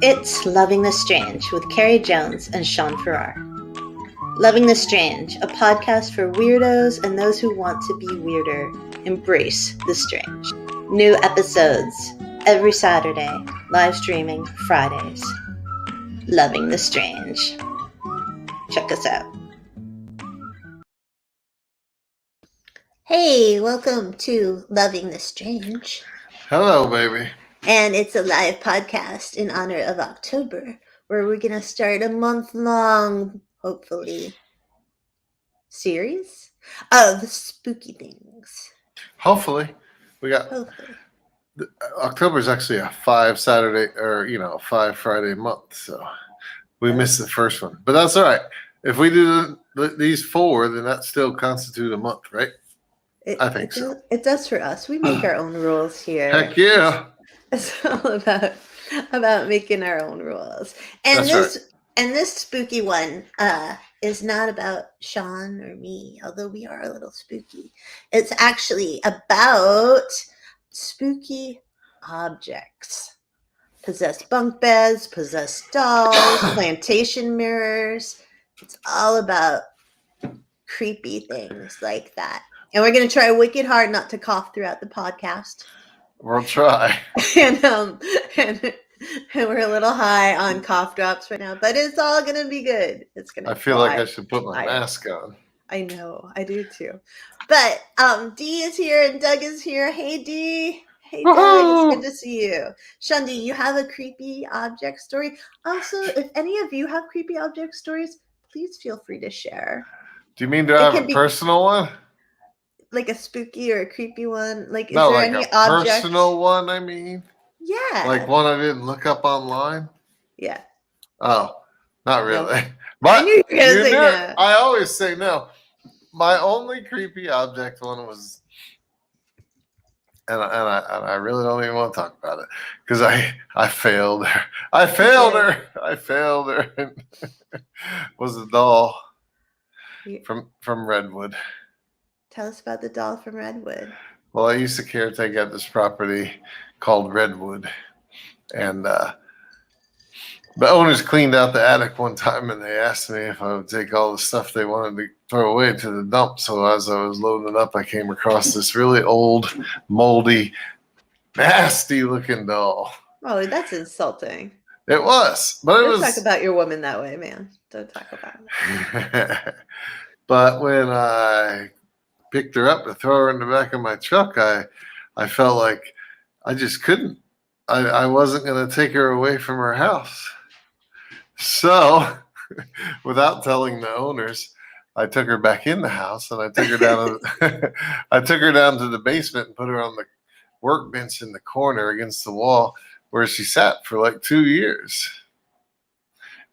It's Loving the Strange with Carrie Jones and Sean Farrar. Loving the Strange, a podcast for weirdos and those who want to be weirder. Embrace the strange. New episodes every Saturday, live streaming Fridays. Loving the Strange. Check us out. Hey, welcome to Loving the Strange. Hello, baby. And it's a live podcast in honor of October, where we're going to start a month-long, hopefully, series of spooky things. Hopefully. We got October is actually a 5 Saturday or 5 Friday month, so we missed the first one. But that's all right. If we do these 4, then that still constitutes a month, right? I think so. It does for us. We make our own rules here. Heck yeah. It's all about making our own rules. And this spooky one is not about Sean or me, although we are a little spooky. It's actually about spooky objects. Possessed bunk beds, possessed dolls, plantation mirrors. It's all about creepy things like that. And we're going to try wicked hard not to cough throughout the podcast. We'll try. And we're a little high on cough drops right now, but it's all gonna be good. I feel like I should put my mask on. I know, I do too. But Dee is here and Doug is here. Hey Dee. Hey Doug, it's good to see you. Sean, do you have a creepy object story? Also, if any of you have creepy object stories, please feel free to share. Do you mean to have a personal one? Like a spooky or a creepy one? Like, is there like any object? Personal one, I mean? Yeah. Like one I didn't look up online? Yeah. Oh, not really. No. But I always say no. My only creepy object one was, and I really don't even want to talk about it because I failed her. I failed her. Was a doll from Redwood. Tell us about the doll from Redwood. Well, I used to caretake at this property called Redwood. And the owners cleaned out the attic one time and they asked me if I would take all the stuff they wanted to throw away to the dump. So as I was loading it up, I came across this really old, moldy, nasty looking doll. Oh, that's insulting. It was. But Don't talk about your woman that way, man. Don't talk about it. But when I picked her up to throw her in the back of my truck, I felt like I just couldn't. I wasn't going to take her away from her house. So, without telling the owners, I took her back in the house and I took her down. I took her down to the basement and put her on the workbench in the corner against the wall where she sat for like 2 years.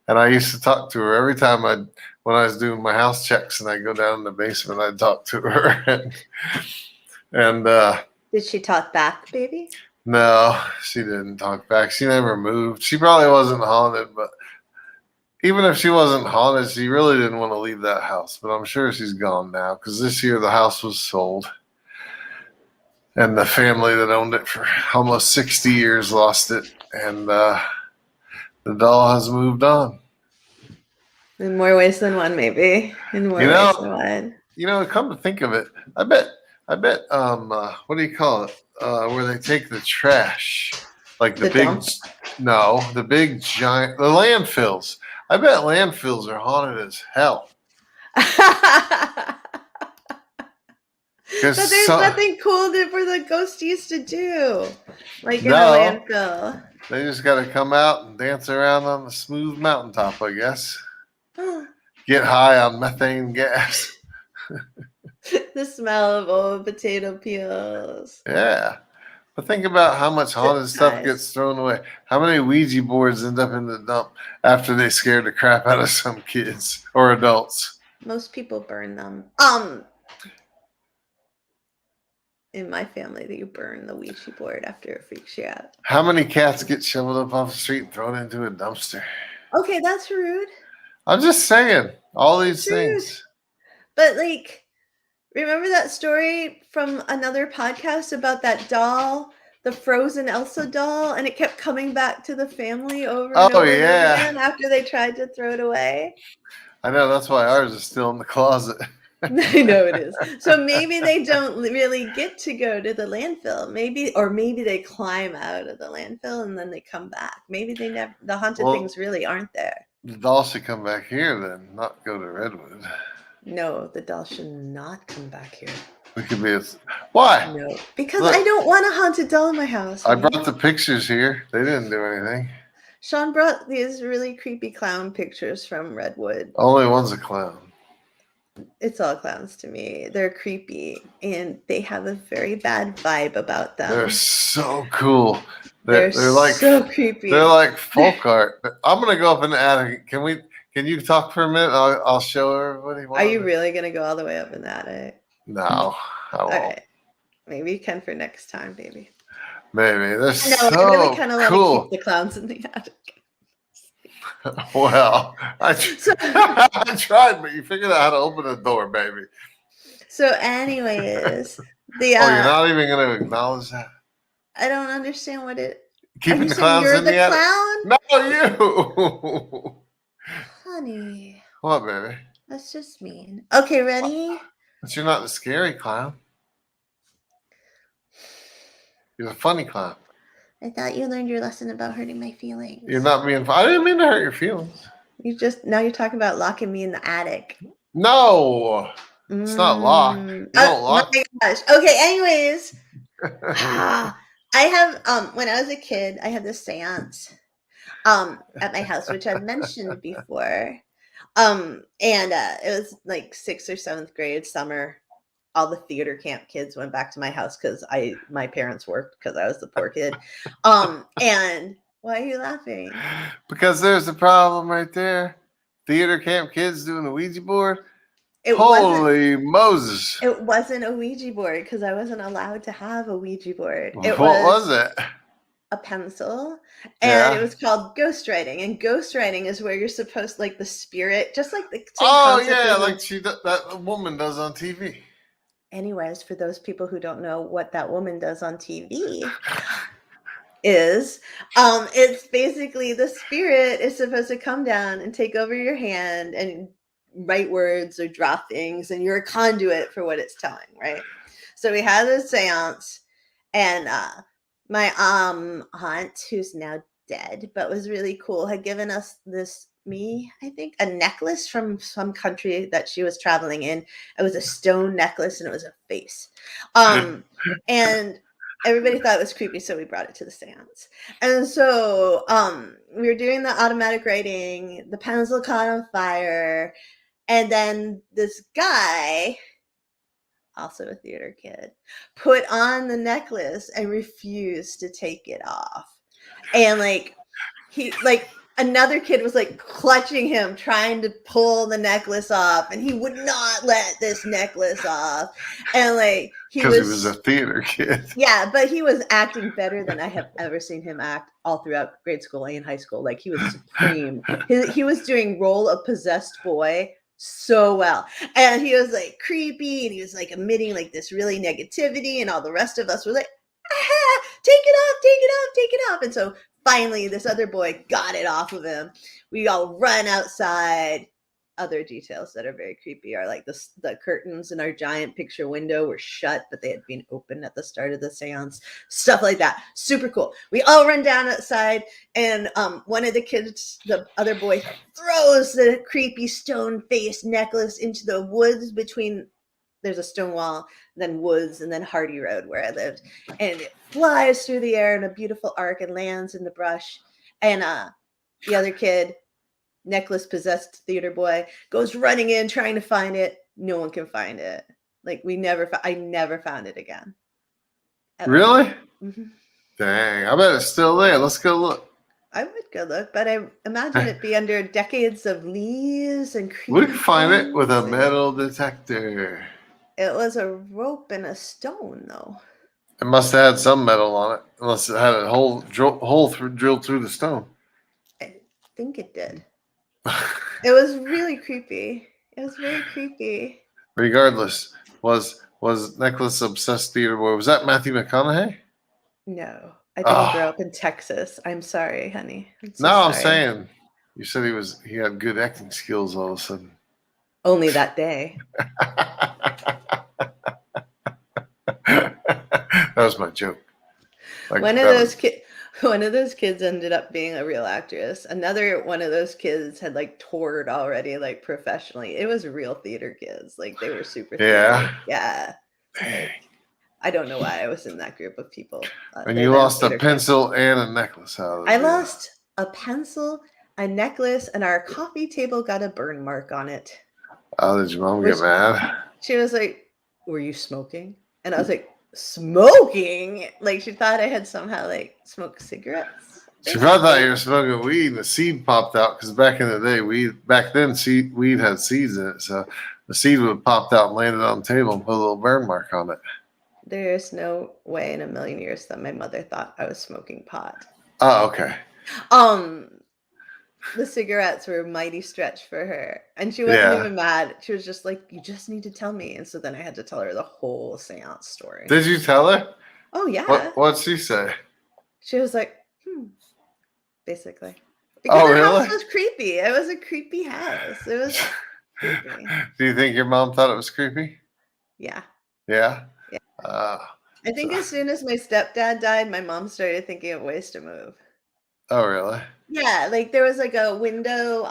And I used to talk to her every time when I was doing my house checks and I'd go down in the basement, I'd talk to her. and did she talk back, baby? No, she didn't talk back. She never moved. She probably wasn't haunted, but even if she wasn't haunted, she really didn't want to leave that house. But I'm sure she's gone now because this year the house was sold. And the family that owned it for almost 60 years lost it. And the doll has moved on. In more ways than one, maybe. In more ways than one. Come to think of it, I bet, what do you call it? Where they take the trash, like the big giant, the landfills. I bet landfills are haunted as hell. But there's nothing cool for the ghosties to do, like in a landfill. They just got to come out and dance around on the smooth mountaintop, I guess. Get high on methane gas. The smell of old potato peels. Yeah. But think about how much haunted stuff gets thrown away. How many Ouija boards end up in the dump after they scared the crap out of some kids or adults? Most people burn them. In my family, you burn the Ouija board after it freaks you out. How many cats get shoveled up off the street and thrown into a dumpster? Okay, that's rude. I'm just saying, all these things. But remember that story from another podcast about that doll the frozen Elsa doll, and it kept coming back to the family over and over and over again after they tried to throw it away. I know, that's why ours is still in the closet. I know it is. So maybe they don't really get to go to the landfill. Maybe they climb out of the landfill and then they come back. Maybe they never. The haunted things really aren't there. The doll should come back here then, not go to Redwood. No, the doll should not come back here. It could be why? No, because look, I don't want a haunted doll in my house. I brought the pictures here. They didn't do anything. Sean brought these really creepy clown pictures from Redwood. Only one's a clown. It's all clowns to me. They're creepy and they have a very bad vibe about them. They're so cool. They're like so creepy. They're like folk art. I'm gonna go up in the attic. Can you talk for a minute? I'll show everybody. Are you really gonna go all the way up in the attic? No, I won't. All right. Maybe you can for next time, baby. Maybe. They're so I really kind of cool. want to keep the clowns in the attic. Well, I tried, but you figured out how to open the door, baby. So, anyways, you're not even going to acknowledge that? I don't understand what it. Keeping the clowns in the attic? Clown? No, you. Honey. What, baby? That's just mean. Okay, ready? But you're not the scary clown. You're the funny clown. I thought you learned your lesson about hurting my feelings. You're not being. I didn't mean to hurt your feelings. Now you're talking about locking me in the attic. No, it's not locked. You don't lock. Oh my gosh. Okay. Anyways, I have when I was a kid, I had this seance at my house, which I've mentioned before. And it was like 6th or 7th grade summer. All the theater camp kids went back to my house because my parents worked because I was the poor kid. And why are you laughing? Because there's a problem right there. Theater camp kids doing the Ouija board. Holy Moses! It wasn't a Ouija board because I wasn't allowed to have a Ouija board. What was it? A pencil, and it was called ghostwriting. And ghostwriting is where you're supposed, like the spirit, just like the. That woman does on TV. Anyways, for those people who don't know what that woman does on TV is, it's basically the spirit is supposed to come down and take over your hand and write words or draw things, and you're a conduit for what it's telling, right? So we had a seance, and my aunt, who's now dead but was really cool, had given us a necklace from some country that she was traveling in. It was a stone necklace and it was a face. And everybody thought it was creepy, so we brought it to the seance. And so we were doing the automatic writing, the pencil caught on fire, and then this guy, also a theater kid, put on the necklace and refused to take it off. And another kid was like clutching him, trying to pull the necklace off, and he would not let this necklace off. And he was a theater kid. Yeah, but he was acting better than I have ever seen him act all throughout grade school and high school. Like, he was supreme. He was doing role of possessed boy so well, and he was like creepy, and he was like emitting like this really negativity, and all the rest of us were like, take it off. And so finally this other boy got it off of him. We all run outside. Other details that are very creepy are like the curtains in our giant picture window were shut, but they had been opened at the start of the seance. Stuff like that. Super cool. We all run down outside, and one of the kids, the other boy, throws the creepy stone face necklace into the woods between. There's a stone wall, then woods, and then Hardy Road where I lived. And it flies through the air in a beautiful arc and lands in the brush. And the other kid, necklace possessed theater boy, goes running in trying to find it. No one can find it. Like, I never found it again. Ever. Really? Mm-hmm. Dang, I bet it's still there. Let's go look. I would go look, but I imagine it be under decades of leaves and creepy. We can find it with a metal detector. It was a rope and a stone, though. It must have had some metal on it, unless it had a hole drilled through the stone. I think it did. It was really creepy. It was very creepy. Regardless, was Necklace Obsessed Theater Boy, was that Matthew McConaughey? No, I didn't grow up in Texas. I'm sorry, honey. I'm so No, I'm sorry. saying you said he had good acting skills all of a sudden. Only that day. That was my joke. Like, One of those kids ended up being a real actress. Another one of those kids had like toured already, like professionally. It was real theater kids. Like they were super yeah. theater. Yeah. Like I don't know why I was in that group of people. And Other you than lost a theater kids. pencil and a necklace out of the I deal. lost a pencil, a necklace, and our coffee table got a burn mark on it. Oh, did your mom get mad? She was like, "Were you smoking?" And I was like, "Smoking?" Like she thought I had somehow like smoked cigarettes. She probably thought you were smoking weed and the seed popped out because back in the day, weed had seeds in it. So the seed would have popped out and landed on the table and put a little burn mark on it. There's no way in a million years that my mother thought I was smoking pot. Oh, okay. The cigarettes were a mighty stretch for her. And she wasn't even mad. She was just like, "You just need to tell me." And so then I had to tell her the whole seance story. Did you tell her? Oh, yeah. What'd she say? She was like, basically. Because the house was creepy. It was a creepy house. It was creepy. Do you think your mom thought it was creepy? Yeah. Yeah? Yeah. I think as soon as my stepdad died, my mom started thinking of ways to move. Oh, really? Yeah, like there was like a window.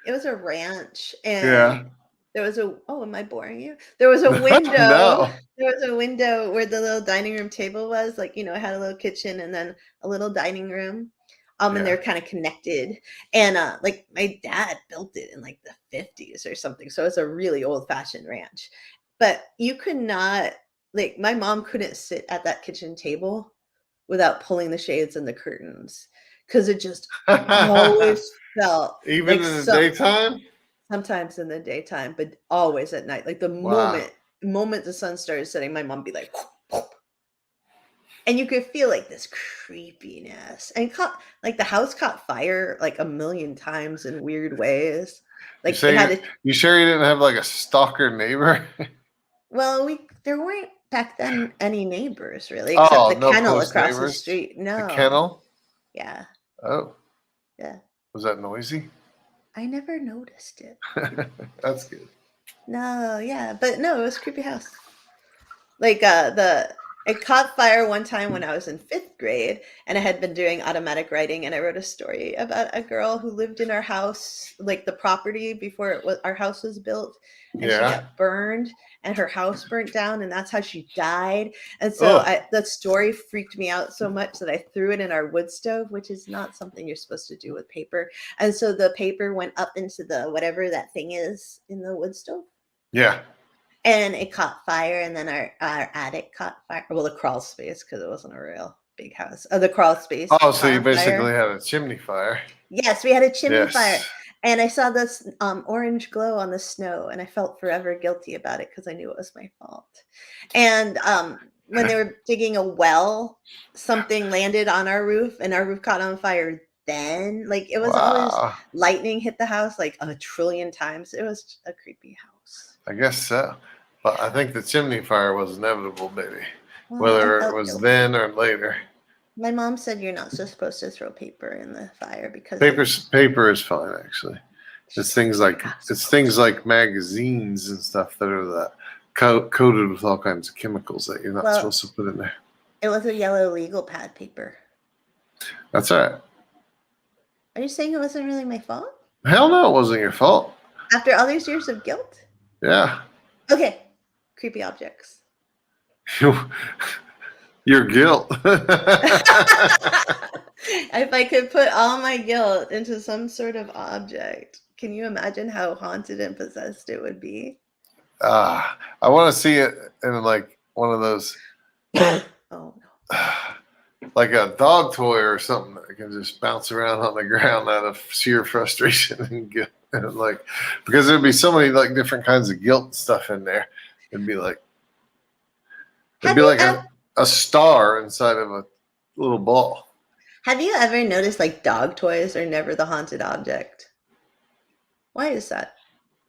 It was a ranch, and there was am I boring you? There was a window. No. There was a window where the little dining room table was. Like, it had a little kitchen and then a little dining room. And they're kind of connected. And like my dad built it in like the 50s or something. So it's a really old-fashioned ranch. But you could not, like, my mom couldn't sit at that kitchen table without pulling the shades and the curtains. Because it just always felt even like in the daytime? Sometimes in the daytime, but always at night. Like the moment the sun started setting, my mom would be like, whoop. And you could feel like this creepiness. And the house caught fire like a million times in weird ways. Like you sure you didn't have like a stalker neighbor? Well, there weren't back then any neighbors really, except the kennel across the street. No. The kennel? Yeah. Oh. Yeah. Was that noisy? I never noticed it. That's good. No, yeah. But no, it was a creepy house. Like it caught fire one time when I was in 5th grade, and I had been doing automatic writing, and I wrote a story about a girl who lived in our house, like the property before our house was built, and she got burned, and her house burnt down, and that's how she died. And so that story freaked me out so much that I threw it in our wood stove, which is not something you're supposed to do with paper. And so the paper went up into the whatever that thing is in the wood stove. Yeah. And it caught fire, and then our attic caught fire. Well, the crawl space, because it wasn't a real big house. The crawl space. Oh, so you basically had a chimney fire. Yes, we had a chimney fire. And I saw this orange glow on the snow, and I felt forever guilty about it because I knew it was my fault. And when they were digging a well, something landed on our roof, and our roof caught on fire then. Like, it was always lightning hit the house like a trillion times. It was a creepy house. I guess so. But I think the chimney fire was inevitable, baby. Whether it was then or later. My mom said you're not supposed to throw paper in the fire because paper is fine, actually. It's things like magazines and stuff that are coated with all kinds of chemicals that you're not supposed to put in there. It was a yellow legal pad paper. That's all right. Are you saying it wasn't really my fault? Hell no, it wasn't your fault. After all these years of guilt? Yeah. Okay. Creepy objects. Your guilt. If I could put all my guilt into some sort of object, can you imagine how haunted and possessed it would be? I want to see it in like one of those. Oh no. Like a dog toy or something that can just bounce around on the ground out of sheer frustration and guilt. And like, because there'd be so many like different kinds of guilt stuff in there. It'd be like a star inside of a little ball. Have you ever noticed like dog toys are never the haunted object? Why is that?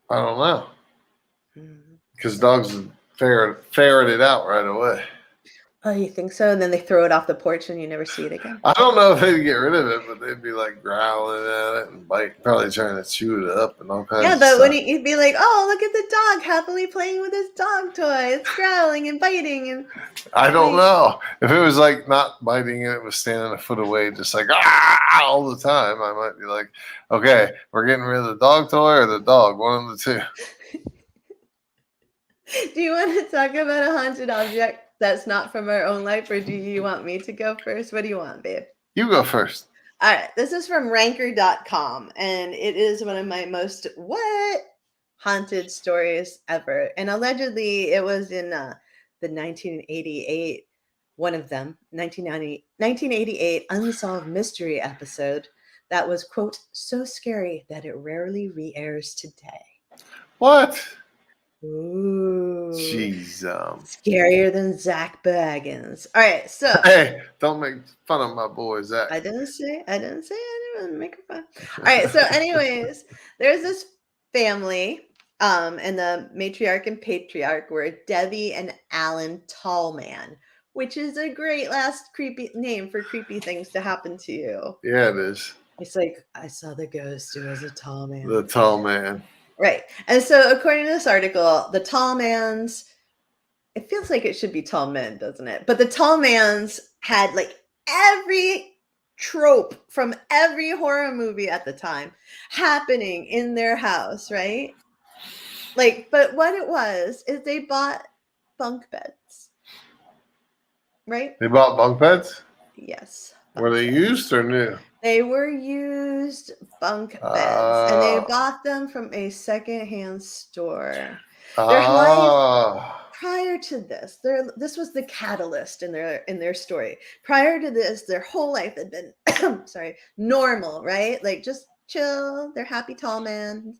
I don't know. Because dogs ferret it out right away. Oh, you think so? And then they throw it off the porch and you never see it again? I don't know if they'd get rid of it, but they'd be like growling at it and probably trying to chew it up and all kinds of but stuff. when you'd be like, oh, look at the dog happily playing with his dog toy. It's growling and biting. And I don't know. If it was like not biting and it was standing a foot away, just like all the time, I might be like, okay, we're getting rid of the dog toy or the dog, one of the two. Do you want to talk about a haunted object that's not from our own life, or do you want me to go first? What do you want, babe? You go first. All right. This is from ranker.com, and it is one of my most haunted stories ever. And allegedly, it was in the 1988, one of them, 1988 Unsolved Mystery episode that was, quote, so scary that it rarely re-airs today. What? Ooh. Jeez. Scarier than Zach Baggins. All right, so. Hey, don't make fun of my boy, Zach. I didn't say I didn't make fun. All right, so anyways, there's this family, and the matriarch and patriarch were Debbie and Alan Tallman, which is a great last creepy name for creepy things to happen to you. Yeah, it is. It's like, I saw the ghost who was a tall man. The tall man. Right. And so according to this article, the Tallmans, it feels like it should be tall men, doesn't it? But the Tallmans had like every trope from every horror movie at the time happening in their house, right? Like, but what it was is they bought bunk beds, right? They bought bunk beds? Yes. Were they used or new? They were used bunk beds, and they bought them from a secondhand store. Their life prior to this, this was the catalyst in their story. Prior to this, their whole life had been normal, right? Like just chill. They're happy tall man,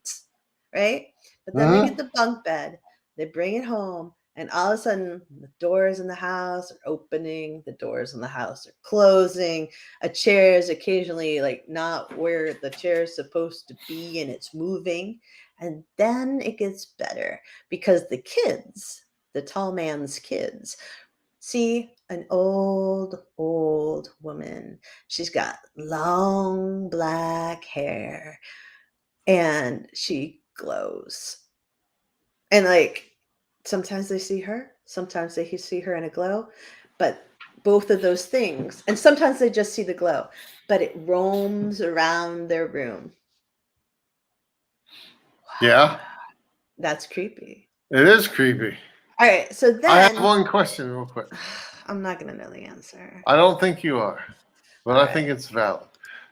right? But then they get the bunk bed. They bring it home. And all of a sudden, the doors in the house are opening, the doors in the house are closing, a chair is occasionally like not where the chair is supposed to be and it's moving. And then it gets better because the kids, the tall man's kids, see an old woman. She's got long black hair and she glows. And like, sometimes they see her, sometimes they see her in a glow, but both of those things, and sometimes they just see the glow, but it roams around their room. Yeah. That's creepy. It is creepy. All right, so then I have one question real quick. I'm not going to know the answer. I don't think you are, but I think it's valid.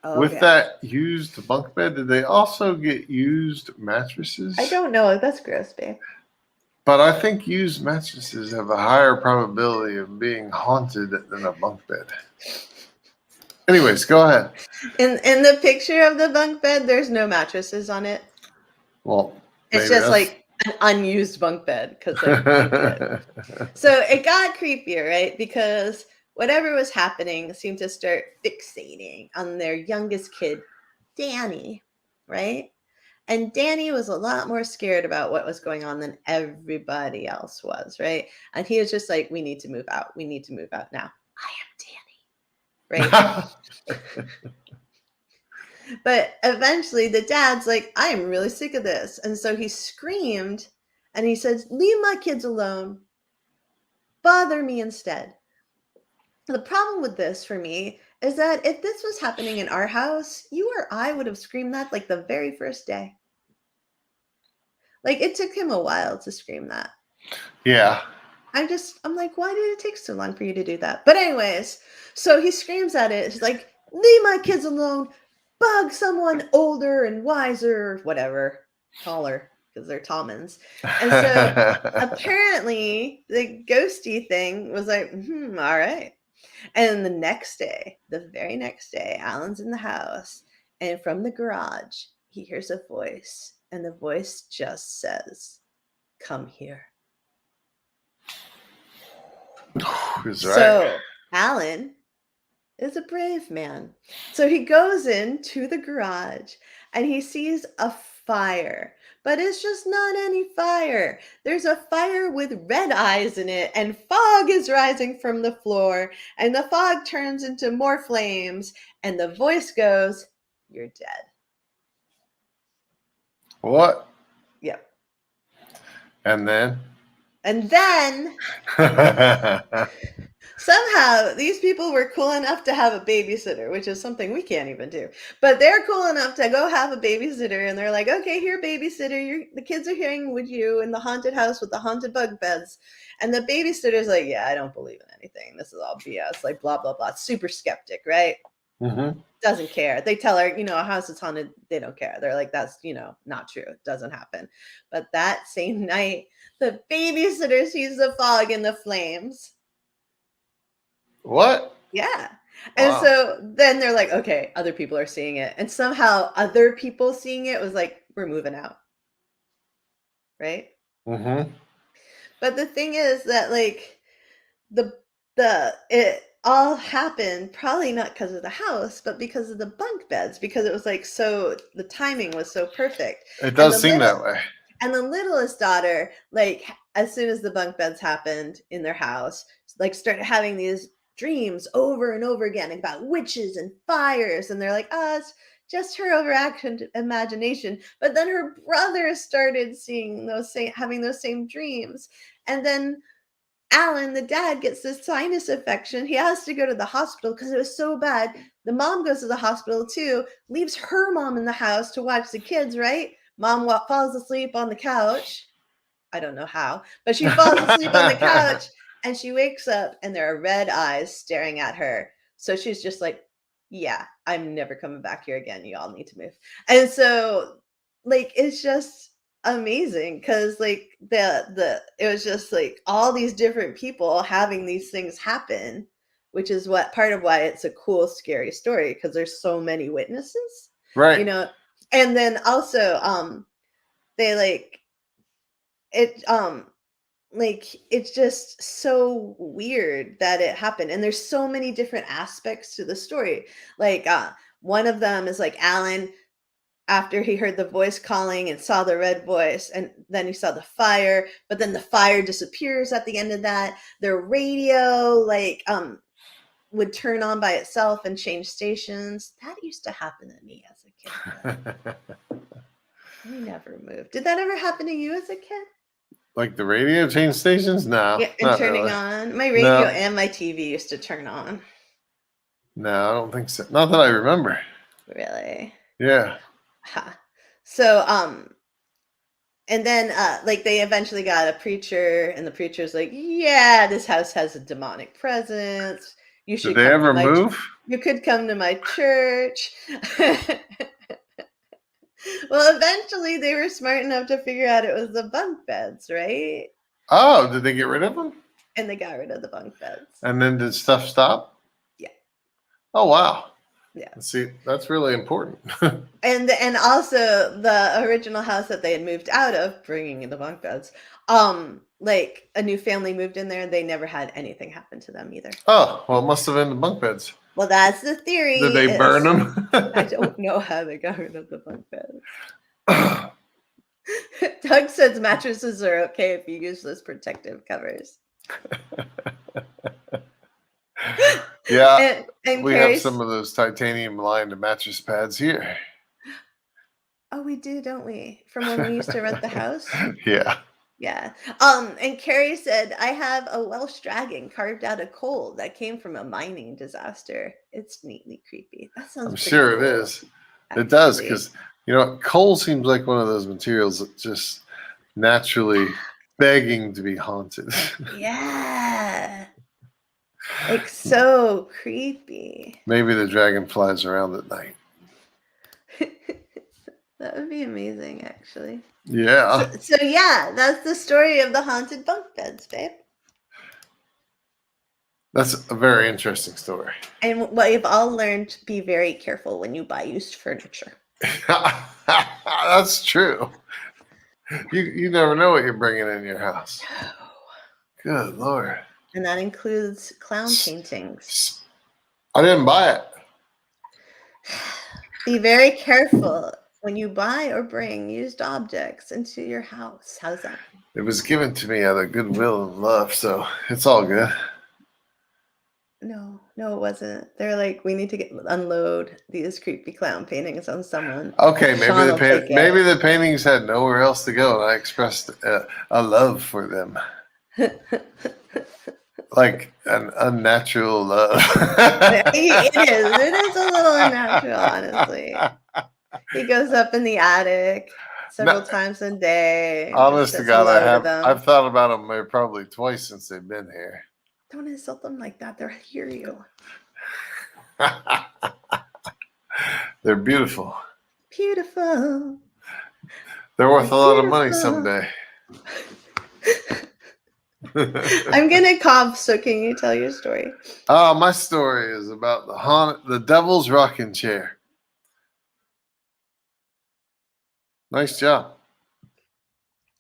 Okay. With that used bunk bed, did they also get used mattresses? I don't know. That's gross, babe. But I think used mattresses have a higher probability of being haunted than a bunk bed. Anyways, go ahead. In the picture of the bunk bed, there's no mattresses on it. Well, it's just like an unused bunk bed because so it got creepier, right? Because whatever was happening seemed to start fixating on their youngest kid, Danny, right? And Danny was a lot more scared about what was going on than everybody else was, right? And he was just like, we need to move out. We need to move out now. I am Danny, right? But eventually the dad's like, I am really sick of this. And so he screamed and he says, leave my kids alone. Bother me instead. The problem with this for me is that if this was happening in our house, you or I would have screamed that like the very first day. Like it took him a while to scream that. Yeah. I'm like, why did it take so long for you to do that? But anyways, so he screams at it. He's like, leave my kids alone. Bug someone older and wiser, whatever, taller, because they're Tallmans. And so apparently the ghosty thing was like, all right. And the very next day, Alan's in the house, and from the garage, he hears a voice, and the voice just says, come here. Who's right? So Alan is a brave man. So he goes into the garage, and he sees a fire. But it's just not any fire. There's a fire with red eyes in it, and fog is rising from the floor, and the fog turns into more flames, and the voice goes, "You're dead." What? Yep. And then? And then somehow these people were cool enough to have a babysitter, which is something we can't even do. But they're cool enough to go have a babysitter, and they're like, "Okay, here, babysitter, the kids are here with you in the haunted house with the haunted bunk beds." And the babysitter's like, "Yeah, I don't believe in anything. This is all BS, like blah, blah, blah." Super skeptic, right? Mm-hmm. Doesn't care. They tell her, a house is haunted. They don't care. They're like, "That's, not true. It doesn't happen." But that same night, the babysitter sees the fog and the flames. What? Yeah. And Wow. so then they're like, "Okay, other people are seeing it." And somehow other people seeing it was like, "We're moving out." Right? Mm-hmm. But the thing is that like it all happened probably not because of the house, but because of the bunk beds, because it was like the timing was so perfect. It does seem that way. And the littlest daughter, like as soon as the bunk beds happened in their house, like started having these dreams over and over again about witches and fires. And they're like, "Oh, it's just her overacted imagination." But then her brother started having those same dreams. And then Alan, the dad, gets this sinus infection. He has to go to the hospital because it was so bad. The mom goes to the hospital too, leaves her mom in the house to watch the kids, right? Mom falls asleep on the couch. I don't know how, but she falls asleep on the couch, and she wakes up and there are red eyes staring at her. So she's just like, "Yeah, I'm never coming back here again. You all need to move." And so like it's just amazing because like it was just like all these different people having these things happen, which is what part of why it's a cool, scary story, because there's so many witnesses. Right. And then also they like it it's just so weird that it happened, and there's so many different aspects to the story. Like one of them is like Alan, after he heard the voice calling and saw the red voice, and then he saw the fire, but then the fire disappears at the end of that. Their radio would turn on by itself and change stations. That used to happen to me as a kid. We never moved. Did that ever happen to you as a kid? Like the radio change stations? No. Yeah, and turning really. on. My radio and my TV used to turn on. No, I don't think so. Not that I remember. Really? Yeah. Huh. So, and then they eventually got a preacher, and the preacher's like, "Yeah, this house has a demonic presence. You should Did they ever move? You could come to my church." Well, eventually they were smart enough to figure out it was the bunk beds, right? Oh, did they get rid of them? And they got rid of the bunk beds. And then did stuff stop? Yeah. Oh, wow. Yeah. See, that's really important. And also the original house that they had moved out of, bringing in the bunk beds, like a new family moved in there, they never had anything happen to them either. Oh, well, it must have been the bunk beds. Well, that's the theory. Did they burn them? I don't know how they got rid of the bunk beds. Doug says mattresses are okay if you use those protective covers. Yeah, and we have some of those titanium lined mattress pads here. Oh, we do, don't we? From when we used to rent the house? Yeah. Yeah. And Carrie said, "I have a Welsh dragon carved out of coal that came from a mining disaster." It's neatly creepy. That sounds I'm sure cool, it is. actually. It does, because coal seems like one of those materials that just naturally begging to be haunted. Yeah. Like so creepy. Maybe the dragon flies around at night. That would be amazing, actually. Yeah. So yeah, that's the story of the haunted bunk beds, babe. That's a very interesting story. And we've all learned, be very careful when you buy used furniture. That's true. You never know what you're bringing in your house. No. Good Lord. And that includes clown paintings. I didn't buy it. Be very careful when you buy or bring used objects into your house. How's that? It was given to me out of goodwill and love, so it's all good. No, it wasn't. They're like, we need to unload these creepy clown paintings on someone. Okay, Sean will take maybe it. the paintings had nowhere else to go, and I expressed a love for them, like an unnatural love. It is a little unnatural, honestly. He goes up in the attic several times a day. Honest to God, I've thought about them probably twice since they've been here. Don't insult them like that. They'll hear you. They're beautiful. Beautiful. They're worth a lot of money someday. I'm gonna cough, so can you tell your story? Oh, my story is about the Devil's Rocking Chair. Nice job.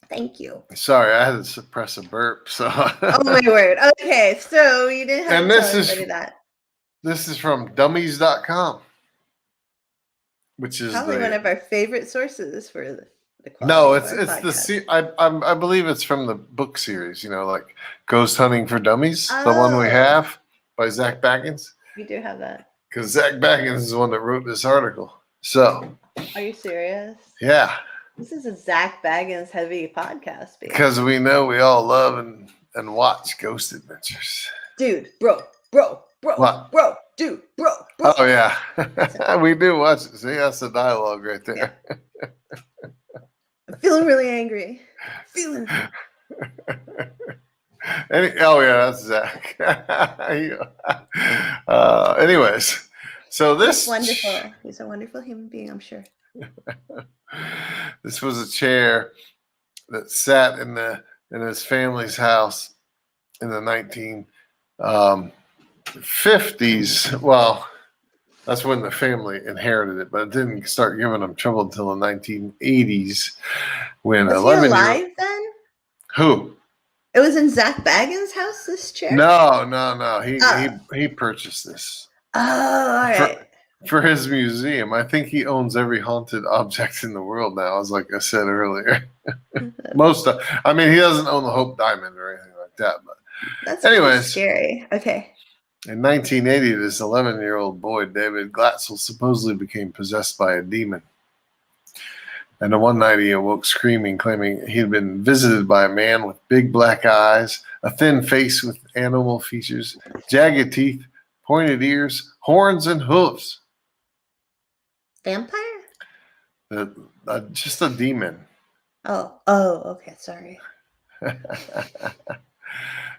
Thank you. Sorry, I had to suppress a burp. So. Oh my word. Okay, so you didn't have to tell everybody that. This is from dummies.com, which is probably one of our favorite sources for the quality. No, it's the I believe it's from the book series. Like Ghost Hunting for Dummies, the one we have by Zach Baggins. We do have that because Zach Baggins is the one that wrote this article. So. Are you serious? Yeah. This is a Zach Baggins heavy podcast, baby. Because we know we all love and watch Ghost Adventures. Dude, bro. What? Bro, dude, bro. Oh, yeah. We do watch it. See, that's the dialogue right there. Yeah. I'm feeling really angry. Oh, yeah, that's Zach. Anyways, so this... Wonderful. He's a wonderful human being, I'm sure. This was a chair that sat in his family's house in the 1950s. Well, that's when the family inherited it, but it didn't start giving them trouble until the 1980s. When was he alive then? Who? It was in Zach Baggins' house. This chair? No. He purchased this. Oh, all right. For his museum. I think he owns every haunted object in the world now, as like I said earlier. He doesn't own the Hope Diamond or anything like that. But that's anyways, scary. Okay. In 1980, this 11-year-old boy, David Glatzel, supposedly became possessed by a demon. And one night he awoke screaming, claiming he had been visited by a man with big black eyes, a thin face with animal features, jagged teeth, pointed ears, horns, and hooves. Vampire? Just a demon. Oh, okay, sorry.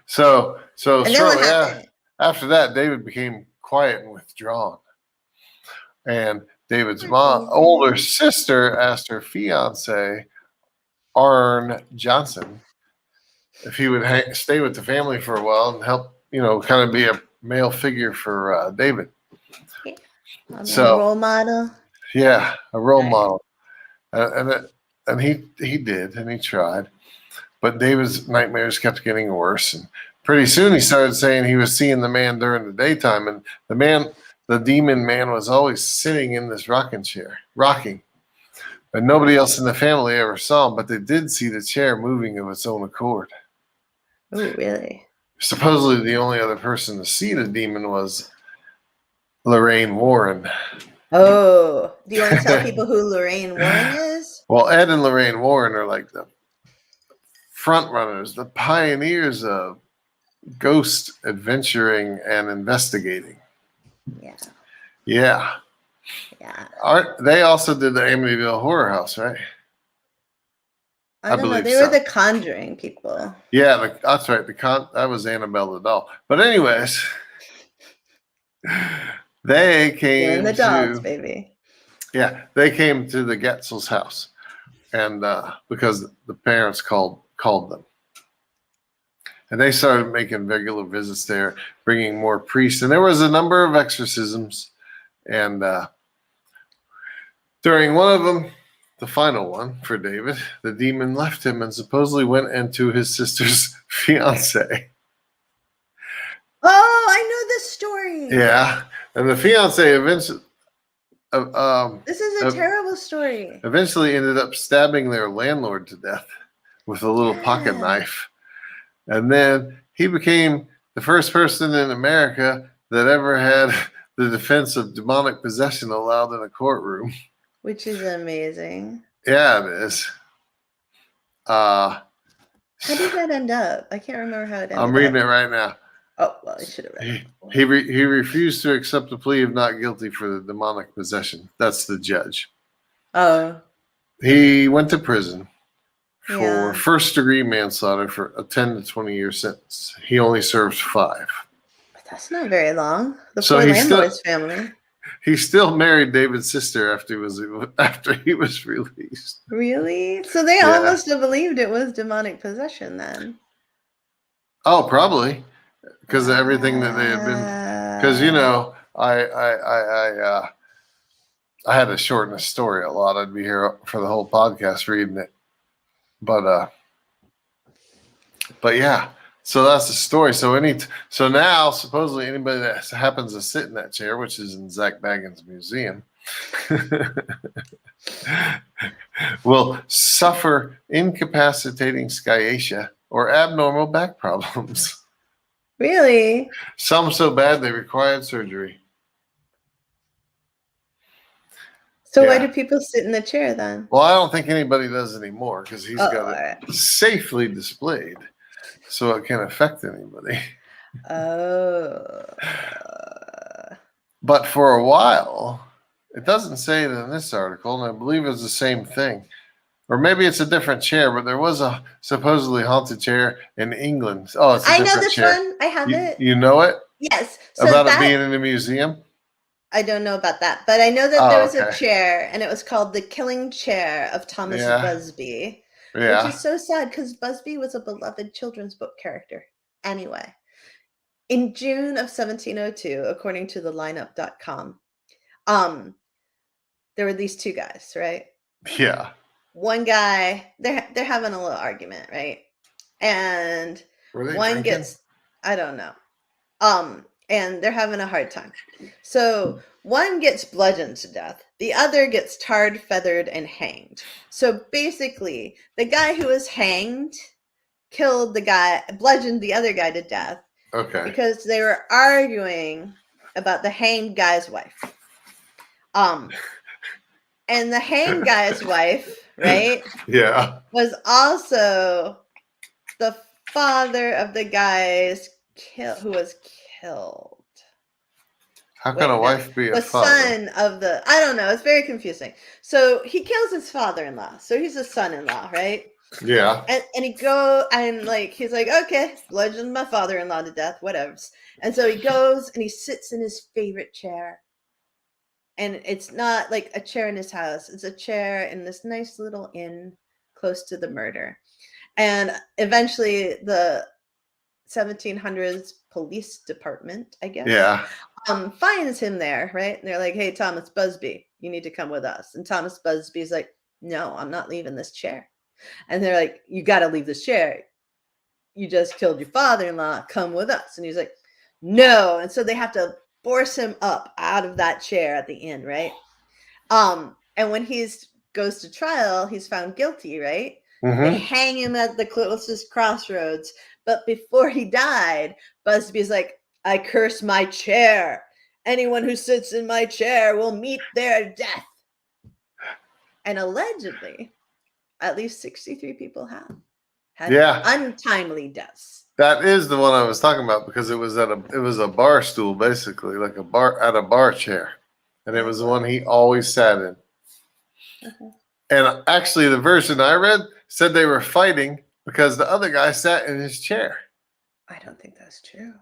So shortly after that, David became quiet and withdrawn. And David's older sister asked her fiance, Arn Johnson, if he would stay with the family for a while and help, kind of be a male figure for David. A role model. Yeah, a role model, and he did, and he tried, but David's nightmares kept getting worse, and pretty soon he started saying he was seeing the man during the daytime, and the demon man was always sitting in this rocking chair, rocking, and nobody else in the family ever saw him, but they did see the chair moving of its own accord. Oh, really? Supposedly, the only other person to see the demon was Lorraine Warren. Oh, do you want to tell people who Lorraine Warren is? Well, Ed and Lorraine Warren are like the front runners, the pioneers of ghost adventuring and investigating. Yeah. They also did the Amityville Horror House, right? I don't know. They were the Conjuring people. Yeah, that's right. That was Annabelle the doll. But anyways, they came the dolls, baby. Yeah, they came to the Getzel's house, and because the parents called them, and they started making regular visits there, bringing more priests, and there was a number of exorcisms, and during one of them, the final one for David, the demon left him and supposedly went into his sister's fiance. Oh, I know this story. Yeah, and the fiance This is a terrible story. Eventually ended up stabbing their landlord to death with a little pocket knife. And then he became the first person in America that ever had the defense of demonic possession allowed in a courtroom. Which is amazing. Yeah, it is. How did that end up? I can't remember how it ended up. I'm reading it right now. Oh, well, I should have read it. He refused to accept the plea of not guilty for the demonic possession. That's the judge. Oh. He went to prison for first-degree manslaughter for a 10 to 20-year sentence. He only served 5. That's not very long. The poor landlord's family. He still married David's sister after he was released. Really? So they all must have believed it was demonic possession then. Oh, probably. Because of everything that they had been. Because, I had to shorten the story a lot. I'd be here for the whole podcast reading it. But yeah. So that's the story. So now supposedly anybody that happens to sit in that chair, which is in Zach Bagans' museum, will suffer incapacitating sciatica or abnormal back problems. Really? Some so bad they required surgery. So why do people sit in the chair then? Well, I don't think anybody does anymore because he's got it safely displayed. So it can't affect anybody. Oh. But for a while, it doesn't say it in this article, and I believe it's the same thing. Or maybe it's a different chair, but there was a supposedly haunted chair in England. Oh, it's a different chair. I know this one. I have it. You know it? Yes. So about it being in a museum? I don't know about that, but I know that there was a chair, and it was called the Killing Chair of Thomas Busby. Yeah. Which is so sad because Busby was a beloved children's book character. Anyway, in June of 1702, according to the lineup.com, there were these 2 guys, right? Yeah. One guy, they're having a little argument, right? And one gets, I don't know. And they're having a hard time. So one gets bludgeoned to death. The other gets tarred, feathered, and hanged. So basically, the guy who was hanged bludgeoned the other guy to death. Okay. Because they were arguing about the hanged guy's wife. And the hanged guy's wife, right? Yeah. Was also the father of the guy's who was killed. How can a wife be a father? The son of I don't know. It's very confusing. So he kills his father-in-law. So he's a son-in-law, right? Yeah. And he's like, okay, bludgeoned my father-in-law to death, whatever. And so he goes and he sits in his favorite chair. And it's not like a chair in his house. It's a chair in this nice little inn close to the murder. And eventually the 1700s police department, I guess, finds him there, right? And they're like, hey, Thomas Busby, you need to come with us. And Thomas Busby's like, no, I'm not leaving this chair. And they're like, you got to leave this chair. You just killed your father-in-law. Come with us. And he's like, no. And so they have to force him up out of that chair at the end, right? And when he goes to trial, he's found guilty, right? Mm-hmm. They hang him at the closest crossroads. But before he died, Busby's like, I curse my chair. Anyone who sits in my chair will meet their death. And allegedly, at least 63 people have had untimely deaths. That is the one I was talking about because it was a bar stool, basically, like a bar chair. And it was the one he always sat in. Uh-huh. And actually, the version I read said they were fighting because the other guy sat in his chair. I don't think that's true.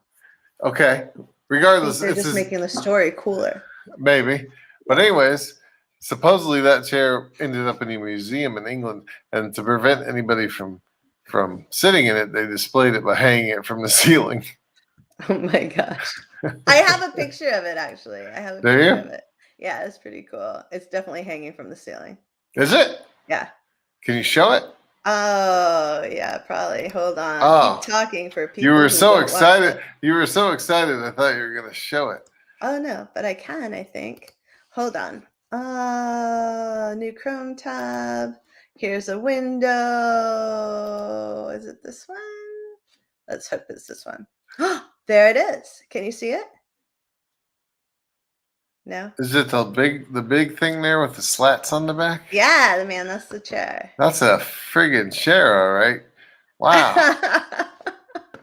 Okay. Regardless, they're just making the story cooler. Maybe. But anyways, supposedly that chair ended up in a museum in England. And to prevent anybody from sitting in it, they displayed it by hanging it from the ceiling. Oh my gosh. I have a picture of it, actually. Of it. Yeah, it's pretty cool. It's definitely hanging from the ceiling. Is it? Yeah. Can you show it? Oh, yeah, probably. Hold on. Keep talking for people. You were so excited. You were so excited. I thought you were going to show it. Oh, no, but I can, I think. Hold on. New Chrome tab. Here's a window. Is it this one? Let's hope it's this one. There it is. Can you see it? No? Is it the big thing there with the slats on the back? Yeah, man, that's the chair. That's a friggin' chair, all right. Wow.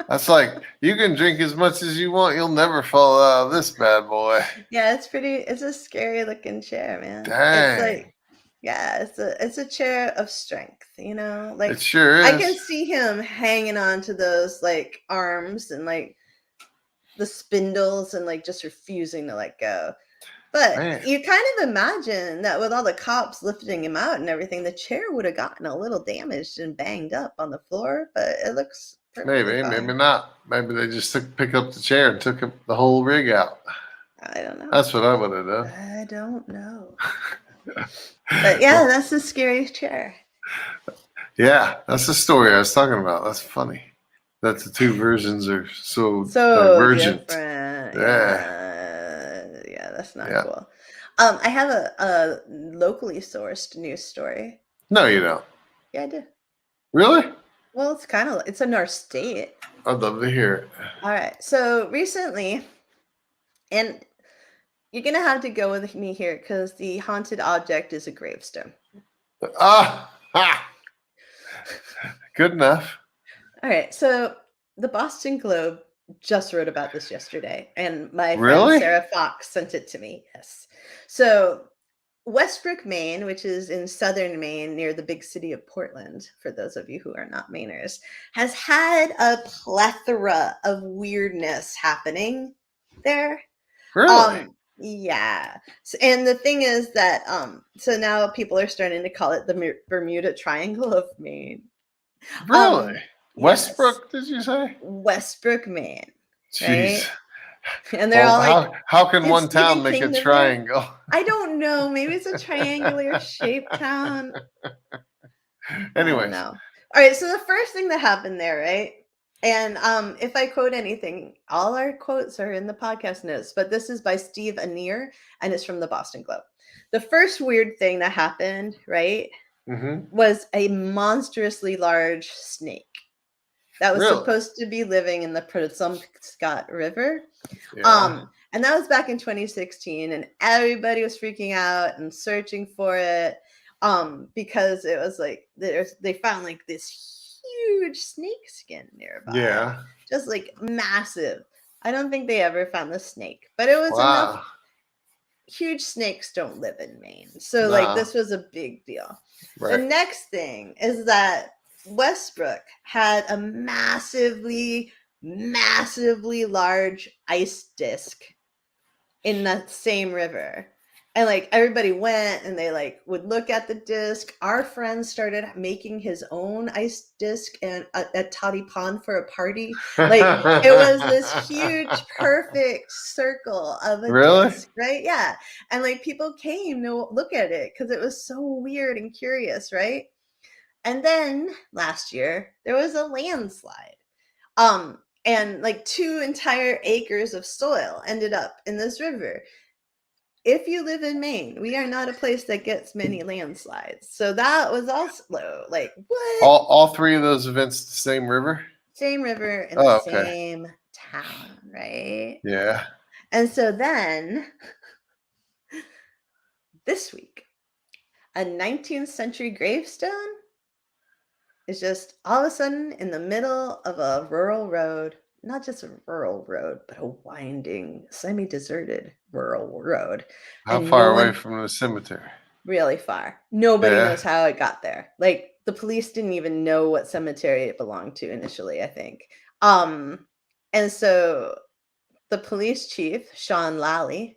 That's like, you can drink as much as you want. You'll never fall out of this bad boy. Yeah, it's a scary looking chair, man. Dang. It's like, yeah, it's a chair of strength, like it sure is. I can see him hanging on to those like arms and like the spindles and like just refusing to let go. But Man. you kind of imagine that with all the cops lifting him out and everything, the chair would have gotten a little damaged and banged up on the floor, but it looks maybe not. Maybe they just pick up the chair and took the whole rig out. I don't know. That's what I would have done. I don't know. But yeah, that's the scary chair. Yeah, that's the story I was talking about. That's funny that the two versions are so divergent. Different. Yeah, that's not cool. I have a locally sourced news story. No, you don't. Yeah, I do. Really? Well, it's in our state. I'd love to hear it. All right. So recently, and you're going to have to go with me here because the haunted object is a gravestone. Good enough. All right. So the Boston Globe just wrote about this yesterday, and my friend Sarah Fox sent it to me. Yes. So Westbrook, Maine, which is in southern Maine near the big city of Portland, for those of you who are not Mainers, has had a plethora of weirdness happening there. Really? Yeah. So, and the thing is that so now people are starting to call it the Bermuda Triangle of Maine. Really? Westbrook, yes. Did you say? Westbrook, Maine. Jeez. Right? And they're all like, how can one town make a triangle? I don't know. Maybe it's a triangular shaped town. Anyways. All right. So the first thing that happened there, right? And if I quote anything, all our quotes are in the podcast notes, but this is by Steve Anier, and it's from the Boston Globe. The first weird thing that happened, right, was a monstrously large snake that was supposed to be living in the Penobscot River. Yeah. And that was back in 2016, and everybody was freaking out and searching for it because it was like they found like this huge snake skin nearby. Yeah. Just like massive. I don't think they ever found the snake, but it was enough. Huge snakes don't live in Maine. So like this was a big deal. Right. The next thing is that Westbrook had a massively large ice disc in that same river. And like everybody went and they like would look at the disc. Our friend started making his own ice disc at Toddy Pond for a party. Like it was this huge, perfect circle of a disc, right? Yeah. And like people came to look at it because it was so weird and curious, right? And then last year there was a landslide. And like 2 entire acres of soil ended up in this river. If you live in Maine, we are not a place that gets many landslides. So that was also like, what? All 3 of those events, the same river? Same river in the same town, right? Yeah. And so then this week, a 19th century gravestone is just all of a sudden in the middle of a rural road. Not just a rural road, but a winding, semi-deserted rural road. How far away from the cemetery? Really far. Nobody knows how it got there. Like the police didn't even know what cemetery it belonged to initially, I think. And so the police chief, Sean Lally,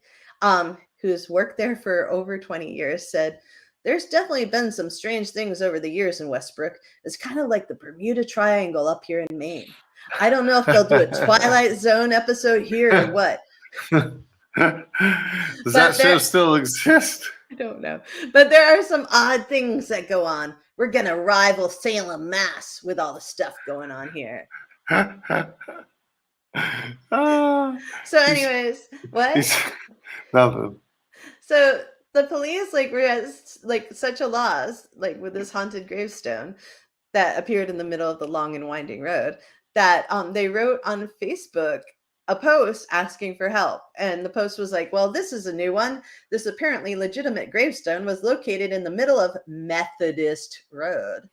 who's worked there for over 20 years, said, there's definitely been some strange things over the years in Westbrook. It's kind of like the Bermuda Triangle up here in Maine. I don't know if they'll do a Twilight Zone episode here or what. Does that show still exist? I don't know. But there are some odd things that go on. We're going to rival Salem, Mass with all the stuff going on here. So anyways, what? Nothing. So the police were at such a loss, with this haunted gravestone that appeared in the middle of the long and winding road, that they wrote on Facebook a post asking for help. And the post was like, well, this is a new one. This apparently legitimate gravestone was located in the middle of Methodist Road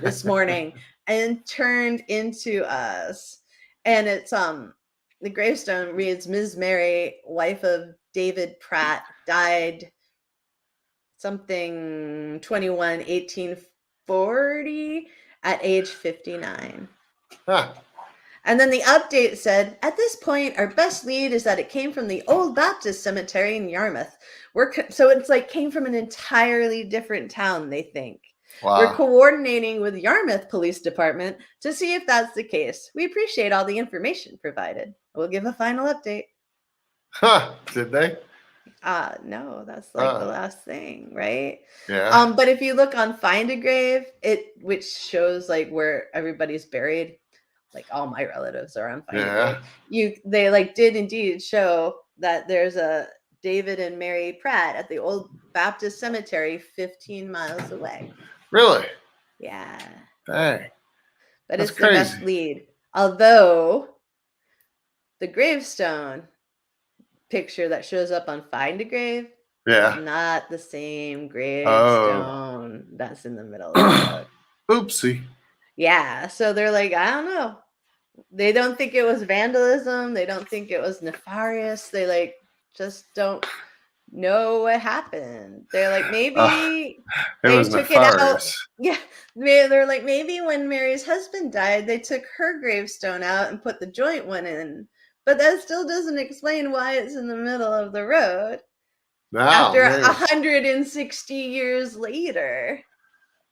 this morning and turned into us. And it's the gravestone reads, Ms. Mary, wife of David Pratt, died something 21 1840 at age 59. Huh. And then the update said, at this point, our best lead is that it came from the Old Baptist Cemetery in Yarmouth. So it's came from an entirely different town, they think. Wow. We're coordinating with Yarmouth Police Department to see if that's the case. We appreciate all the information provided. We'll give a final update. Huh. Did they? No, that's the last thing, right? Yeah. But if you look on Find a Grave, which shows where everybody's buried, all my relatives are on Find a Grave. They did indeed show that there's a David and Mary Pratt at the Old Baptist Cemetery 15 miles away. Really? Yeah. Dang. But That's it's crazy. the best lead. Although the gravestone picture that shows up on Find a Grave is not the same gravestone that's in the middle of the road. Oopsie. Yeah. So they're I don't know. They don't think it was vandalism. They don't think it was nefarious. They just don't know what happened. They're maybe they took nefarious. it out. Yeah. They're maybe when Mary's husband died, they took her gravestone out and put the joint one in. But that still doesn't explain why it's in the middle of the road. After 160 years later.